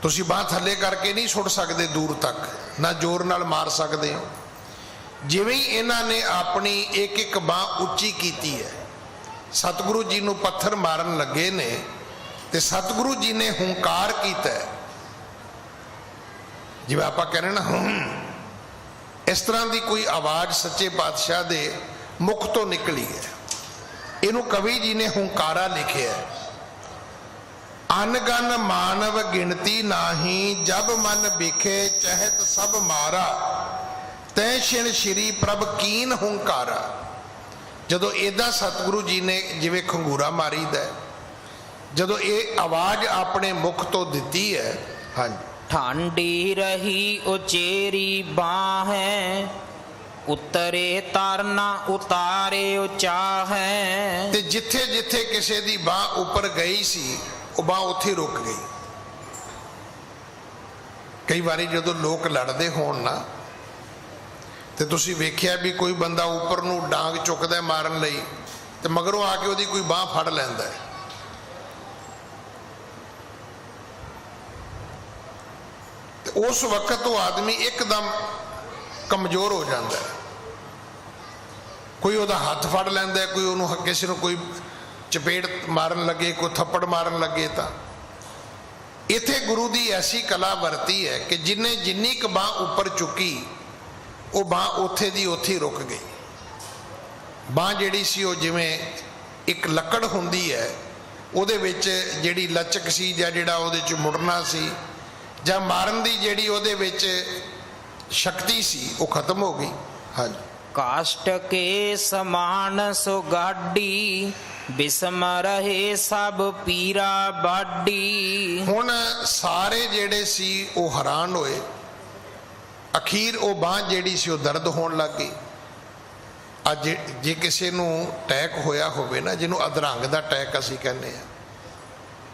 ਤੁਸੀਂ ਬਾਹ ਥੱਲੇ ਕਰਕੇ ਨਹੀਂ ਸੁੱਟ ਸਕਦੇ ਦੂਰ ਤੱਕ, ਨਾ ਜ਼ੋਰ ਨਾਲ ਮਾਰ ਸਕਦੇ ਹੋ। ਜਿਵੇਂ ਹੀ ਇਹਨਾਂ ਨੇ ਆਪਣੀ ਇੱਕ ਇੱਕ ਬਾਹ ਉੱਚੀ ਕੀਤੀ ਹੈ, ਸਤਿਗੁਰੂ ਜੀ ਨੂੰ ਪੱਥਰ ਮਾਰਨ ਲੱਗੇ ਨੇ ਤੇ ਸਤਿਗੁਰੂ ਜੀ ਨੇ ਹੰਕਾਰ ਕੀਤਾ। ਜਿਵੇਂ ਆਪਾਂ ਕਹਿੰਦੇ ਨਾ, ਇਸ ਤਰ੍ਹਾਂ ਦੀ ਕੋਈ ਆਵਾਜ਼ ਸੱਚੇ ਪਾਤਸ਼ਾਹ ਦੇ ਮੁਖ ਤੋਂ ਨਿਕਲੀ ਹੈ। ਇਹਨੂੰ ਕਵੀ ਜੀ ਨੇ ਹੰਕਾਰਾ ਲਿਖਿਆ। ਅਨਗਨ ਮਾਨਵ ਗਿਣਤੀ ਨਾਹੀ, ਜਬ ਮਨ ਵਿਖੇ ਚਹਿਤ ਸਭ ਮਾਰਾ, ਤੈ ਛਿਣ ਸ਼੍ਰੀ ਪ੍ਰਭ ਕੀਨ ਹੰਕਾਰਾ। ਜਦੋਂ ਇਹਦਾ ਸਤਿਗੁਰੂ ਜੀ ਨੇ ਜਿਵੇਂ ਖੰਗੂਰਾ ਮਾਰੀਦਾ, ਜਦੋਂ ਇਹ ਆਵਾਜ਼ ਆਪਣੇ ਮੁਖ ਤੋਂ ਦਿੱਤੀ ਹੈ, ਹਾਂਜੀ, ਠਾਂਡੀ ਰਹੀ ਉਚੇਰੀ ਬਾਹੈ, ਉਤਰੇ ਤਰਨਾ ਉਤਾਰੇ ਉਚਾਹੈ। ਤੇ ਜਿੱਥੇ ਜਿੱਥੇ ਕਿਸੇ ਦੀ ਬਾਹ ਉੱਪਰ ਗਈ ਸੀ, ਉਹ ਬਾਹ ਉੱਥੇ ਰੁਕ ਗਈ। ਕਈ ਵਾਰੀ ਜਦੋਂ ਲੋਕ ਲੜਦੇ ਹੋਣ ਨਾ, ਤੇ ਤੁਸੀਂ ਵੇਖਿਆ ਵੀ ਕੋਈ ਬੰਦਾ ਉੱਪਰ ਨੂੰ ਡਾਂਗ ਚੁੱਕਦਾ ਮਾਰਨ ਲਈ, ਤੇ ਮਗਰੋਂ ਆ ਕੇ ਉਹਦੀ ਕੋਈ ਬਾਹ ਫੜ ਲੈਂਦਾ ਹੈ। ਤੇ ਉਸ ਵਕਤ ਉਹ ਆਦਮੀ ਇੱਕਦਮ ਕਮਜ਼ੋਰ ਹੋ ਜਾਂਦਾ ਹੈ। ਕੋਈ ਉਹਦਾ ਹੱਥ ਫੜ ਲੈਂਦਾ, ਕੋਈ ਉਹਨੂੰ ਕਿਸੇ ਨੂੰ ਕੋਈ ਚਪੇੜ ਮਾਰਨ ਲੱਗੇ, ਕੋਈ ਥੱਪੜ ਮਾਰਨ ਲੱਗੇ। ਤਾਂ ਇੱਥੇ ਗੁਰੂ ਦੀ ਐਸੀ ਕਲਾ ਵਰਤੀ ਹੈ ਕਿ ਜਿਨੇ ਜਿੰਨੀ ਕੁ ਬਾਹ ਉੱਪਰ ਚੁੱਕੀ, ਉਹ ਬਾਹ ਉੱਥੇ ਦੀ ਉੱਥੇ ਰੁਕ ਗਈ। ਬਾਹ ਜਿਹੜੀ ਸੀ ਉਹ ਜਿਵੇਂ ਇੱਕ ਲੱਕੜ ਹੁੰਦੀ ਹੈ, ਉਹਦੇ ਵਿੱਚ ਜਿਹੜੀ ਲਚਕ ਸੀ ਜਾਂ ਜਿਹੜਾ ਉਹਦੇ 'ਚ ਮੁੜਨਾ ਸੀ ਜਾਂ ਮਾਰਨ ਦੀ ਜਿਹੜੀ ਉਹਦੇ ਵਿੱਚ ਸ਼ਕਤੀ ਸੀ, ਉਹ ਖਤਮ ਹੋ ਗਈ। ਹਾਂਜੀ। ਕਾਸ਼ਟ ਕੇ ਸਮਾਨ ਸੁਗਾਡੀ, ਬਿਸਮ ਰਹੇ ਸਭ ਪੀਰਾ ਬਾਡੀ। ਹੁਣ ਸਾਰੇ ਜਿਹੜੇ ਸੀ ਉਹ ਹੈਰਾਨ ਹੋਏ। ਅਖੀਰ ਉਹ ਬਾਂਹ ਜਿਹੜੀ ਸੀ ਉਹ ਦਰਦ ਹੋਣ ਲੱਗ ਗਈ। ਅੱਜ ਜੇ ਕਿਸੇ ਨੂੰ ਅਟੈਕ ਹੋਇਆ ਹੋਵੇ ਨਾ, ਜਿਹਨੂੰ ਅਧਰੰਗ ਦਾ ਅਟੈਕ ਅਸੀਂ ਕਹਿੰਦੇ ਆ,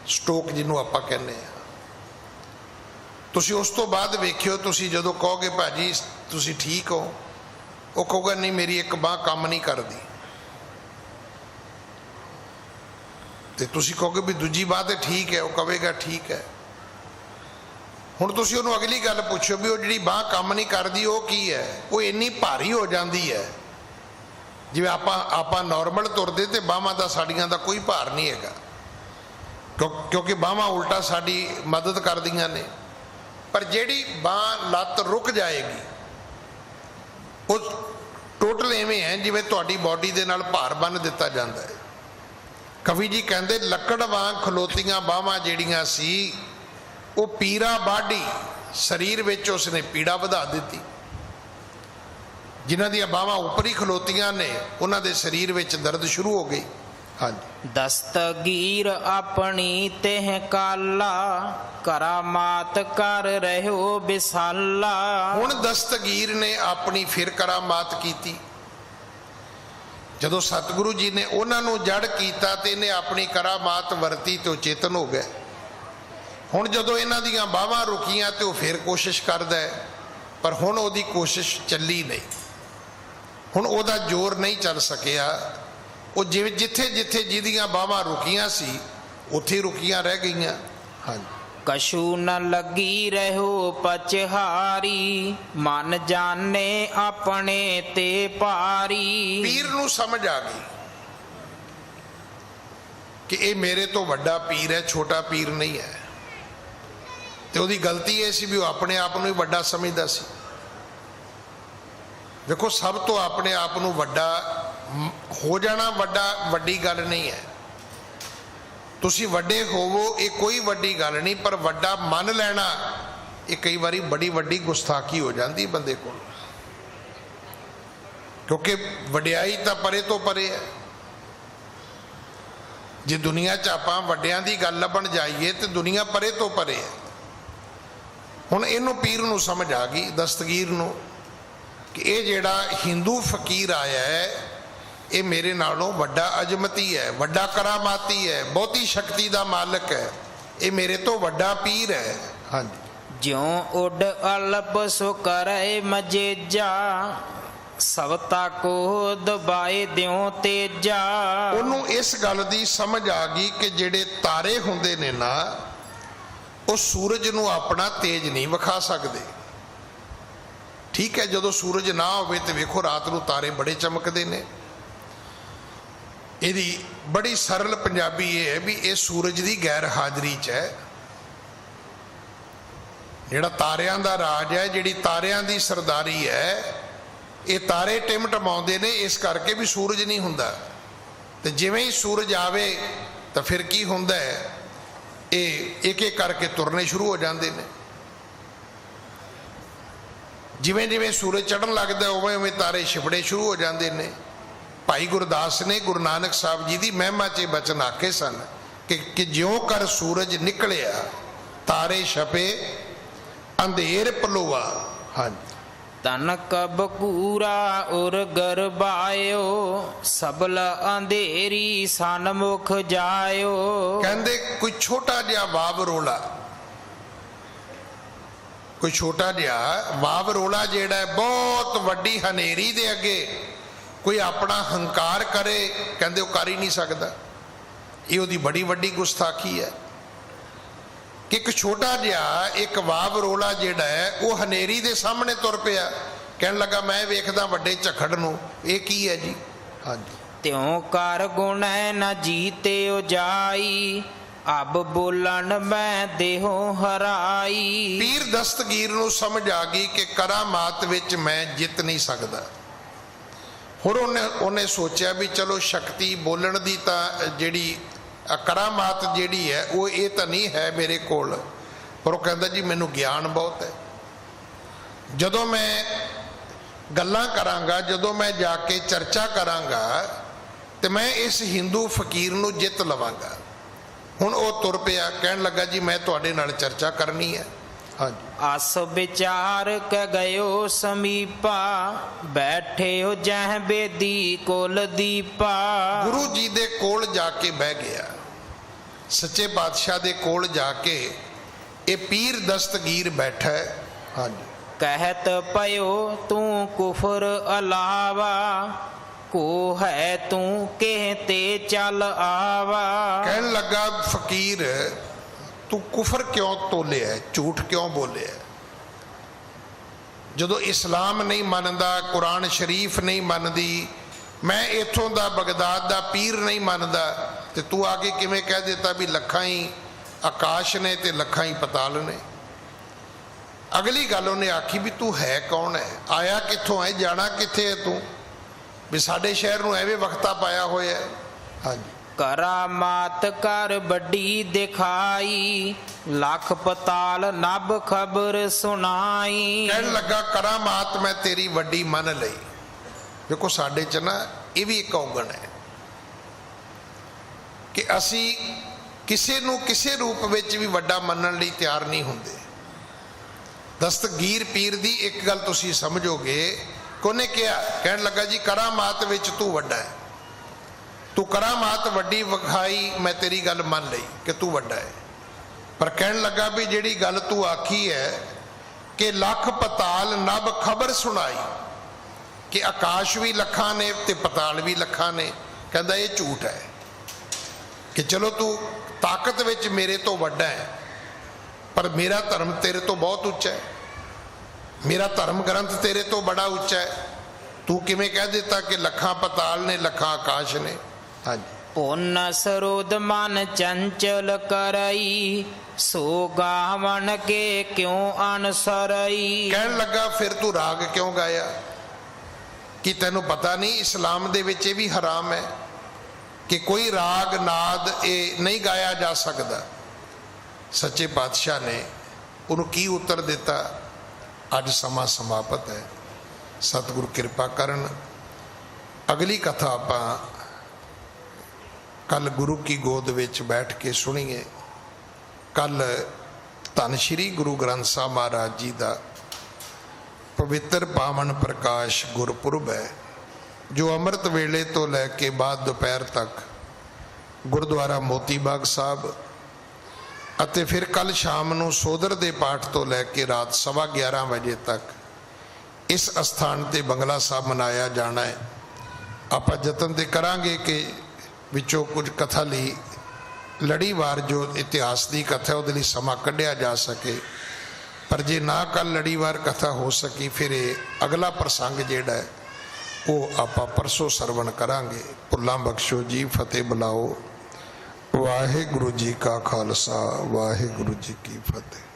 ਸਟ੍ਰੋਕ ਜਿਹਨੂੰ ਆਪਾਂ ਕਹਿੰਦੇ ਆ, ਤੁਸੀਂ ਉਸ ਤੋਂ ਬਾਅਦ ਵੇਖਿਓ, ਤੁਸੀਂ ਜਦੋਂ ਕਹੋਗੇ ਭਾਜੀ ਤੁਸੀਂ ਠੀਕ ਹੋ, ਉਹ ਕਹੂਗਾ ਨਹੀਂ ਮੇਰੀ ਇੱਕ ਬਾਂਹ ਕੰਮ ਨਹੀਂ ਕਰਦੀ। ਤੇ ਤੁਸੀਂ ਕਹੋਗੇ ਵੀ ਦੂਜੀ ਬਾਂਹ ਤੇ ਠੀਕ ਹੈ, ਉਹ ਕਹੇਗਾ ਠੀਕ ਹੈ। ਹੁਣ ਤੁਸੀਂ ਉਹਨੂੰ ਅਗਲੀ ਗੱਲ ਪੁੱਛੋ ਵੀ ਉਹ ਜਿਹੜੀ ਬਾਂਹ ਕੰਮ ਨਹੀਂ ਕਰਦੀ ਉਹ ਕੀ ਹੈ? ਉਹ ਇੰਨੀ ਭਾਰੀ ਹੋ ਜਾਂਦੀ ਹੈ, ਜਿਵੇਂ ਆਪਾਂ ਨਾਰਮਲ ਤੁਰਦੇ ਤੇ ਬਾਹਾਂ ਦਾ ਸਾਡੀਆਂ ਦਾ ਕੋਈ ਭਾਰ ਨਹੀਂ ਹੈਗਾ, ਕਿਉਂਕਿ ਬਾਹਾਂ ਉਲਟਾ ਸਾਡੀ ਮਦਦ ਕਰਦੀਆਂ ਨੇ। ਪਰ ਜਿਹੜੀ ਬਾਂਹ ਲੱਤ ਰੁਕ ਜਾਏਗੀ, ਉਹ ਟੋਟਲ ਐਵੇਂ ਹੈ ਜਿਵੇਂ ਤੁਹਾਡੀ ਬਾਡੀ ਦੇ ਨਾਲ ਭਾਰ ਬੰਨ ਦਿੱਤਾ ਜਾਂਦਾ ਹੈ। ਕਵੀ ਜੀ ਕਹਿੰਦੇ ਲੱਕੜ ਵਾਂਗ ਖਲੋਤੀਆਂ ਬਾਹਾਂ ਜਿਹੜੀਆਂ ਸੀ, ਉਹ ਪੀਰਾ ਬਾਡੀ, ਸਰੀਰ ਵਿੱਚ ਉਸਨੇ ਪੀੜਾ ਵਧਾ ਦਿੱਤੀ। ਜਿਨ੍ਹਾਂ ਦੀਆਂ ਬਾਹਾਂ ਉੱਪਰ ਹੀ ਖਲੋਤੀਆਂ ਨੇ, ਉਹਨਾਂ ਦੇ ਸਰੀਰ ਵਿੱਚ ਦਰਦ ਸ਼ੁਰੂ ਹੋ ਗਈ। ਹਾਂਜੀ। ਦਸਤਗੀਰ ਆਪਣੀ ਤਹਿ ਕਾਲਾ, ਕਰਾਮਾਤ ਕਰ ਰਹਿਓ ਬਿਸਾਲਾ। ਹੁਣ ਦਸਤਗੀਰ ਨੇ ਆਪਣੀ ਫਿਰ ਕਰਾਮਾਤ ਕੀਤੀ। ਜਦੋਂ ਸਤਿਗੁਰੂ ਜੀ ਨੇ ਉਹਨਾਂ ਨੂੰ ਜੜ ਕੀਤਾ ਤੇ ਇਹਨੇ ਆਪਣੀ ਕਰਾਮਾਤ ਵਰਤੀ ਤੇ ਉਹ ਚੇਤਨ ਹੋ ਗਏ। ਹੁਣ ਜਦੋਂ ਇਹਨਾਂ ਦੀਆਂ ਬਾਹਾਂ ਰੁਕੀਆਂ ਤੇ ਉਹ ਫਿਰ ਕੋਸ਼ਿਸ਼ ਕਰਦਾ ਹੈ, ਪਰ ਹੁਣ ਉਹਦੀ ਕੋਸ਼ਿਸ਼ ਚੱਲੀ ਨਹੀਂ। ਹੁਣ ਉਹਦਾ ਜ਼ੋਰ ਨਹੀਂ ਚੱਲ ਸਕਿਆ। ਉਹ ਜਿਵੇਂ ਜਿੱਥੇ ਜਿੱਥੇ ਜਿਹਦੀਆਂ ਬਾਹਾਂ ਰੁਕੀਆਂ ਸੀ, ਉੱਥੇ ਰੁਕੀਆਂ ਰਹਿ ਗਈਆਂ। ਹਾਂਜੀ। ਕਛੂ ਨ ਲੱਗੀ ਰਹਿਓ ਪਚਹਾਰੀ, ਮਨ ਜਾਣੇ ਆਪਣੇ ਤੇ ਭਾਰੀ। ਪੀਰ ਨੂੰ ਸਮਝ ਆ ਗਈ ਕਿ ਇਹ ਮੇਰੇ ਤੋਂ ਵੱਡਾ ਪੀਰ ਹੈ, ਛੋਟਾ ਪੀਰ ਨਹੀਂ ਹੈ। ਤੇ ਉਹਦੀ ਗਲਤੀ ਇਹ ਸੀ ਵੀ ਉਹ ਆਪਣੇ ਆਪ ਨੂੰ ਹੀ ਵੱਡਾ ਸਮਝਦਾ ਸੀ। ਦੇਖੋ, ਸਭ ਤੋਂ ਆਪਣੇ ਆਪ ਨੂੰ ਵੱਡਾ ਹੋ ਜਾਣਾ ਵੱਡੀ ਗੱਲ ਨਹੀਂ ਹੈ। ਤੁਸੀਂ ਵੱਡੇ ਹੋਵੋ, ਇਹ ਕੋਈ ਵੱਡੀ ਗੱਲ ਨਹੀਂ, ਪਰ ਵੱਡਾ ਮੰਨ ਲੈਣਾ ਇਹ ਕਈ ਵਾਰੀ ਬੜੀ ਵੱਡੀ ਗੁਸਤਾਖੀ ਹੋ ਜਾਂਦੀ ਬੰਦੇ ਕੋਲ, ਕਿਉਂਕਿ ਵਡਿਆਈ ਤਾਂ ਪਰੇ ਤੋਂ ਪਰੇ ਹੈ। ਜੇ ਦੁਨੀਆ 'ਚ ਆਪਾਂ ਵੱਡਿਆਂ ਦੀ ਗੱਲ ਲੱਭਣ ਜਾਈਏ ਤੇ ਦੁਨੀਆ ਪਰੇ ਤੋਂ ਪਰੇ ਹੈ। ਹੁਣ ਇਹਨੂੰ ਪੀਰ ਨੂੰ ਸਮਝ ਆ ਗਈ, ਦਸਤਗੀਰ ਨੂੰ, ਕਿ ਇਹ ਜਿਹੜਾ ਹਿੰਦੂ ਫਕੀਰ ਆਇਆ ਹੈ, ਇਹ ਮੇਰੇ ਨਾਲੋਂ ਵੱਡਾ ਅਜਮਤੀ ਹੈ, ਵੱਡਾ ਕਰਾਮਾਤੀ ਹੈ, ਬਹੁਤੀ ਸ਼ਕਤੀ ਦਾ ਮਾਲਕ ਹੈ, ਇਹ ਮੇਰੇ ਤੋਂ ਵੱਡਾ ਪੀਰ ਹੈ। ਹਾਂਜੀ। ਜਿਉ ਉੱਡ ਅਲਪ ਸੋ ਕਰੈ ਮਜੇਜਾ ਸਵਤਾ ਕੋ ਦਬਾਏ ਦਿਉ ਤੇਜਾ। ਉਹਨੂੰ ਇਸ ਗੱਲ ਦੀ ਸਮਝ ਆ ਗਈ ਕਿ ਜਿਹੜੇ ਤਾਰੇ ਹੁੰਦੇ ਨੇ ਨਾ ਉਹ ਸੂਰਜ ਨੂੰ ਆਪਣਾ ਤੇਜ ਨਹੀਂ ਵਿਖਾ ਸਕਦੇ। ਠੀਕ ਹੈ, ਜਦੋਂ ਸੂਰਜ ਨਾ ਹੋਵੇ ਤੇ ਵੇਖੋ ਰਾਤ ਨੂੰ ਤਾਰੇ ਬੜੇ ਚਮਕਦੇ ਨੇ। ਇਹਦੀ ਬੜੀ ਸਰਲ ਪੰਜਾਬੀ ਇਹ ਹੈ ਵੀ ਇਹ ਸੂਰਜ ਦੀ ਗੈਰ ਹਾਜ਼ਰੀ 'ਚ ਹੈ। ਜਿਹੜਾ ਤਾਰਿਆਂ ਦਾ ਰਾਜ ਹੈ, ਜਿਹੜੀ ਤਾਰਿਆਂ ਦੀ ਸਰਦਾਰੀ ਹੈ, ਇਹ ਤਾਰੇ ਟਿਮਟਮਾਉਂਦੇ ਨੇ, ਇਸ ਕਰਕੇ ਵੀ ਸੂਰਜ ਨਹੀਂ ਹੁੰਦਾ। ਤੇ ਜਿਵੇਂ ਹੀ ਸੂਰਜ ਆਵੇ ਤਾਂ ਫਿਰ ਕੀ ਹੁੰਦਾ ਹੈ, ਇਹ ਇੱਕ ਇੱਕ ਕਰਕੇ ਤੁਰਨੇ ਸ਼ੁਰੂ ਹੋ ਜਾਂਦੇ ਨੇ। ਜਿਵੇਂ ਜਿਵੇਂ ਸੂਰਜ ਚੜ੍ਹਨ ਲੱਗਦਾ ਉਵੇਂ ਉਵੇਂ ਤਾਰੇ ਛਿਪੜੇ ਸ਼ੁਰੂ ਹੋ ਜਾਂਦੇ ਨੇ। ਭਾਈ ਗੁਰਦਾਸ ਨੇ ਗੁਰੂ ਨਾਨਕ ਸਾਹਿਬ ਜੀ ਦੀ ਮਹਿਮਾ 'ਚ ਬਚਨ ਆਖੇ ਸਨ ਕਿ ਜਿਉਂ ਕਰ ਸੂਰਜ ਨਿਕਲਿਆ ਤਾਰੇ ਛਪੇ ਅੰਧੇਰ ਪਲੋਆ। ਹਾਂਜੀ। ਤਨ ਕਬ ਕੂਰਾ ਉਰ ਗਰਬਾਇਓ ਸਬਲ ਅੰਧੇਰੀ ਸਨਮੁਖ ਜਾਇਓ। ਕਹਿੰਦੇ ਕੋਈ ਛੋਟਾ ਜਿਹਾ ਵਾਵ ਰੋਲਾ, ਕੋਈ ਛੋਟਾ ਜਿਹਾ ਵਾਵ ਰੋਲਾ ਜਿਹੜਾ ਹੈ ਬਹੁਤ ਵੱਡੀ ਹਨੇਰੀ ਦੇ ਅੱਗੇ ਕੋਈ ਆਪਣਾ ਹੰਕਾਰ ਕਰੇ, ਕਹਿੰਦੇ ਉਹ ਕਰ ਹੀ ਨਹੀਂ ਸਕਦਾ। ਇਹ ਉਹਦੀ ਬੜੀ ਵੱਡੀ ਗੁਸਤਾਖੀ ਹੈ ਕਿ ਇੱਕ ਛੋਟਾ ਜਿਹਾ ਇੱਕ ਵਾਵ ਰੋਲਾ ਜਿਹੜਾ ਹੈ ਉਹ ਹਨੇਰੀ ਦੇ ਸਾਹਮਣੇ ਤੁਰ ਪਿਆ। ਕਹਿਣ ਲੱਗਾ ਮੈਂ ਵੇਖਦਾ ਵੱਡੇ ਝੱਖੜ ਨੂੰ, ਇਹ ਕੀ ਹੈ ਜੀ। ਹਾਂਜੀ। ਤਿਉ ਕਰ ਗੁਣੈ ਨ ਜੀਤੇ ਉਜਾਈ ਅਬ ਬੋਲਣ ਮੈਂ ਦੇਹੋ ਹਰਾਈ। ਪੀਰ ਦਸਤਗੀਰ ਨੂੰ ਸਮਝ ਆ ਗਈ ਕਿ ਕਰਾਮਾਤ ਵਿੱਚ ਮੈਂ ਜਿੱਤ ਨਹੀਂ ਸਕਦਾ। ਹੁਣ ਉਹਨੇ ਸੋਚਿਆ ਵੀ ਚਲੋ ਸ਼ਕਤੀ ਬੋਲਣ ਦੀ ਤਾਂ ਜਿਹੜੀ ਕਰਾਮਾਤ ਜਿਹੜੀ ਹੈ ਉਹ ਇਹ ਤਾਂ ਨਹੀਂ ਹੈ ਮੇਰੇ ਕੋਲ, ਪਰ ਉਹ ਕਹਿੰਦਾ ਜੀ ਮੈਨੂੰ ਗਿਆਨ ਬਹੁਤ ਹੈ। ਜਦੋਂ ਮੈਂ ਗੱਲਾਂ ਕਰਾਂਗਾ, ਜਦੋਂ ਮੈਂ ਜਾ ਕੇ ਚਰਚਾ ਕਰਾਂਗਾ ਤੇ ਮੈਂ ਇਸ ਹਿੰਦੂ ਫਕੀਰ ਨੂੰ ਜਿੱਤ ਲਵਾਂਗਾ। ਹੁਣ ਉਹ ਤੁਰ ਪਿਆ, ਕਹਿਣ ਲੱਗਾ ਜੀ ਮੈਂ ਤੁਹਾਡੇ ਨਾਲ ਚਰਚਾ ਕਰਨੀ ਹੈ। ਹਾਂਜੀ। ਅਸ ਵਿਚਾਰ ਕ ਗਇਓ ਸਮੀਪਾ ਬੈਠਿਓ ਜਹ ਬੇਦੀ ਕੁਲ ਦੀਪਾ। ਗੁਰੂ ਜੀ ਦੇ ਕੋਲ ਜਾ ਕੇ ਬਹਿ ਗਿਆ, ਸੱਚੇ ਪਾਤਸ਼ਾਹ ਦੇ ਕੋਲ ਜਾ ਕੇ ਇਹ ਪੀਰ ਦਸਤਗੀਰ ਬੈਠਾ ਹੈ। ਹਾਂਜੀ। ਕਹਿਤ ਪਇਓ ਤੂੰ ਕੁਫਰ ਅਲਾਵਾ ਕੋ ਹੈ ਤੂੰ ਕਹਿ ਤੇ ਚੱਲ ਆਵਾ। ਕਹਿਣ ਲੱਗਾ ਫਕੀਰ ਤੂੰ ਕੁਫਰ ਕਿਉਂ ਤੋਲਿਆ, ਝੂਠ ਕਿਉਂ ਬੋਲਿਆ? ਜਦੋਂ ਇਸਲਾਮ ਨਹੀਂ ਮੰਨਦਾ, ਕੁਰਾਨ ਸ਼ਰੀਫ ਨਹੀਂ ਮੰਨਦੀ, ਮੈਂ ਇੱਥੋਂ ਦਾ ਬਗਦਾਦ ਦਾ ਪੀਰ ਨਹੀਂ ਮੰਨਦਾ, ਤੇ ਤੂੰ ਆ ਕੇ ਕਿਵੇਂ ਕਹਿ ਦਿੱਤਾ ਵੀ ਲੱਖਾਂ ਹੀ ਆਕਾਸ਼ ਨੇ ਤੇ ਲੱਖਾਂ ਹੀ ਪਤਾਲ ਨੇ? ਅਗਲੀ ਗੱਲ ਉਹਨੇ ਆਖੀ ਵੀ ਤੂੰ ਹੈ ਕੌਣ ਹੈ, ਆਇਆ ਕਿੱਥੋਂ ਹੈ, ਜਾਣਾ ਕਿੱਥੇ ਹੈ ਤੂੰ, ਵੀ ਸਾਡੇ ਸ਼ਹਿਰ ਨੂੰ ਐਵੇਂ ਵਕਤਾ ਪਾਇਆ ਹੋਇਆ ਹੈ। ਹਾਂਜੀ। ਕਰਾਮਾਤ ਕਰ ਵੱਡੀ ਦਿਖਾਈ ਲੱਖ ਪਤਾਲ ਨਭ ਖਬਰ ਸੁਣਾਈ। ਕਹਿਣ ਲੱਗਾ ਕਰਾਮਾਤ ਮੈਂ ਤੇਰੀ ਵੱਡੀ ਮੰਨ ਲਈ। ਦੇਖੋ ਸਾਡੇ ਚ ਨਾ ਇਹ ਵੀ ਇੱਕ ਔਗਣ ਹੈ ਕਿ ਅਸੀਂ ਕਿਸੇ ਨੂੰ ਕਿਸੇ ਰੂਪ ਵਿੱਚ ਵੀ ਵੱਡਾ ਮੰਨਣ ਲਈ ਤਿਆਰ ਨਹੀਂ ਹੁੰਦੇ। ਦਸਤਗੀਰ ਪੀਰ ਦੀ ਇੱਕ ਗੱਲ ਤੁਸੀਂ ਸਮਝੋਗੇ ਕਿ ਉਹਨੇ ਕਿਹਾ, ਕਹਿਣ ਲੱਗਾ ਜੀ ਕਰਾਮਾਤ ਵਿੱਚ ਤੂੰ ਵੱਡਾ ਹੈ, ਤੂੰ ਕਰਾਮਾਤ ਵੱਡੀ ਵਿਖਾਈ, ਮੈਂ ਤੇਰੀ ਗੱਲ ਮੰਨ ਲਈ ਕਿ ਤੂੰ ਵੱਡਾ ਹੈ, ਪਰ ਕਹਿਣ ਲੱਗਾ ਵੀ ਜਿਹੜੀ ਗੱਲ ਤੂੰ ਆਖੀ ਹੈ ਕਿ ਲੱਖ ਪਤਾਲ ਨਭ ਖਬਰ ਸੁਣਾਈ, ਕਿ ਆਕਾਸ਼ ਵੀ ਲੱਖਾਂ ਨੇ ਤੇ ਪਤਾਲ ਵੀ ਲੱਖਾਂ ਨੇ, ਕਹਿੰਦਾ ਇਹ ਝੂਠ ਹੈ। ਕਿ ਚਲੋ ਤੂੰ ਤਾਕਤ ਵਿੱਚ ਮੇਰੇ ਤੋਂ ਵੱਡਾ ਹੈ, ਪਰ ਮੇਰਾ ਧਰਮ ਤੇਰੇ ਤੋਂ ਬਹੁਤ ਉੱਚਾ ਹੈ, ਮੇਰਾ ਧਰਮ ਗ੍ਰੰਥ ਤੇਰੇ ਤੋਂ ਬੜਾ ਉੱਚਾ ਹੈ। ਤੂੰ ਕਿਵੇਂ ਕਹਿ ਦਿੱਤਾ ਕਿ ਲੱਖਾਂ ਪਤਾਲ ਨੇ ਲੱਖਾਂ ਆਕਾਸ਼ ਨੇ? ਹਾਂਜੀ। ਪੁੰਨ ਸਰੋਦ ਮਨ ਚੰਚਲ ਕਰਈ ਸੋ ਗਾਵਣ ਕੇ ਕਿਉਂ ਅਨਸਰਈ। ਕਹਿਣ ਲੱਗਾ ਫਿਰ ਤੂੰ ਰਾਗ ਕਿਉਂ ਗਾਇਆ? ਕਿ ਤੈਨੂੰ ਪਤਾ ਨਹੀਂ ਇਸਲਾਮ ਦੇ ਵਿੱਚ ਇਹ ਵੀ ਹਰਾਮ ਹੈ ਕਿ ਕੋਈ ਰਾਗ ਨਾਦ ਇਹ ਨਹੀਂ ਗਾਇਆ ਜਾ ਸਕਦਾ। ਸੱਚੇ ਪਾਤਸ਼ਾਹ ਨੇ ਉਹਨੂੰ ਕੀ ਉੱਤਰ ਦਿੱਤਾ? ਅੱਜ ਸਮਾਂ ਸਮਾਪਤ ਹੈ, ਸਤਿਗੁਰੂ ਕਿਰਪਾ ਕਰਨ। ਅਗਲੀ ਕਥਾ ਆਪਾਂ ਕੱਲ ਗੁਰੂ ਕੀ ਗੋਦ ਵਿੱਚ ਬੈਠ ਕੇ ਸੁਣੀਏ। ਕੱਲ ਧੰਨ ਸ਼੍ਰੀ ਗੁਰੂ ਗ੍ਰੰਥ ਸਾਹਿਬ ਮਹਾਰਾਜ ਜੀ ਦਾ ਪਵਿੱਤਰ ਪਾਵਨ ਪ੍ਰਕਾਸ਼ ਗੁਰਪੁਰਬ ਹੈ, ਜੋ ਅੰਮ੍ਰਿਤ ਵੇਲੇ ਤੋਂ ਲੈ ਕੇ ਬਾਅਦ ਦੁਪਹਿਰ ਤੱਕ ਗੁਰਦੁਆਰਾ ਮੋਤੀ ਬਾਗ ਸਾਹਿਬ ਅਤੇ ਫਿਰ ਕੱਲ ਸ਼ਾਮ ਨੂੰ ਸੋਦਰ ਦੇ ਪਾਠ ਤੋਂ ਲੈ ਕੇ ਰਾਤ 11:15 ਵਜੇ ਤੱਕ ਇਸ ਅਸਥਾਨ ਤੇ ਬੰਗਲਾ ਸਾਹਿਬ ਮਨਾਇਆ ਜਾਣਾ ਹੈ। ਆਪਾਂ ਯਤਨ ਤੇ ਕਰਾਂਗੇ ਕਿ ਵਿੱਚੋਂ ਕੁਝ ਕਥਾ ਲਈ ਲੜੀਵਾਰ ਜੋ ਇਤਿਹਾਸ ਦੀ ਕਥਾ ਉਹਦੇ ਲਈ ਸਮਾਂ ਕੱਢਿਆ ਜਾ ਸਕੇ। ਪਰ ਜੇ ਨਾ ਕੱਲ ਲੜੀਵਾਰ ਕਥਾ ਹੋ ਸਕੀ ਫਿਰ ਇਹ ਅਗਲਾ ਪ੍ਰਸੰਗ ਜਿਹੜਾ ਹੈ ਉਹ ਆਪਾਂ ਪਰਸੋਂ ਸਰਵਣ ਕਰਾਂਗੇ। ਭੁੱਲਾਂ ਬਖਸ਼ੋ ਜੀ, ਫਤਿਹ ਬੁਲਾਓ। ਵਾਹਿਗੁਰੂ ਜੀ ਕਾ ਖਾਲਸਾ, ਵਾਹਿਗੁਰੂ ਜੀ ਕੀ ਫਤਿਹ।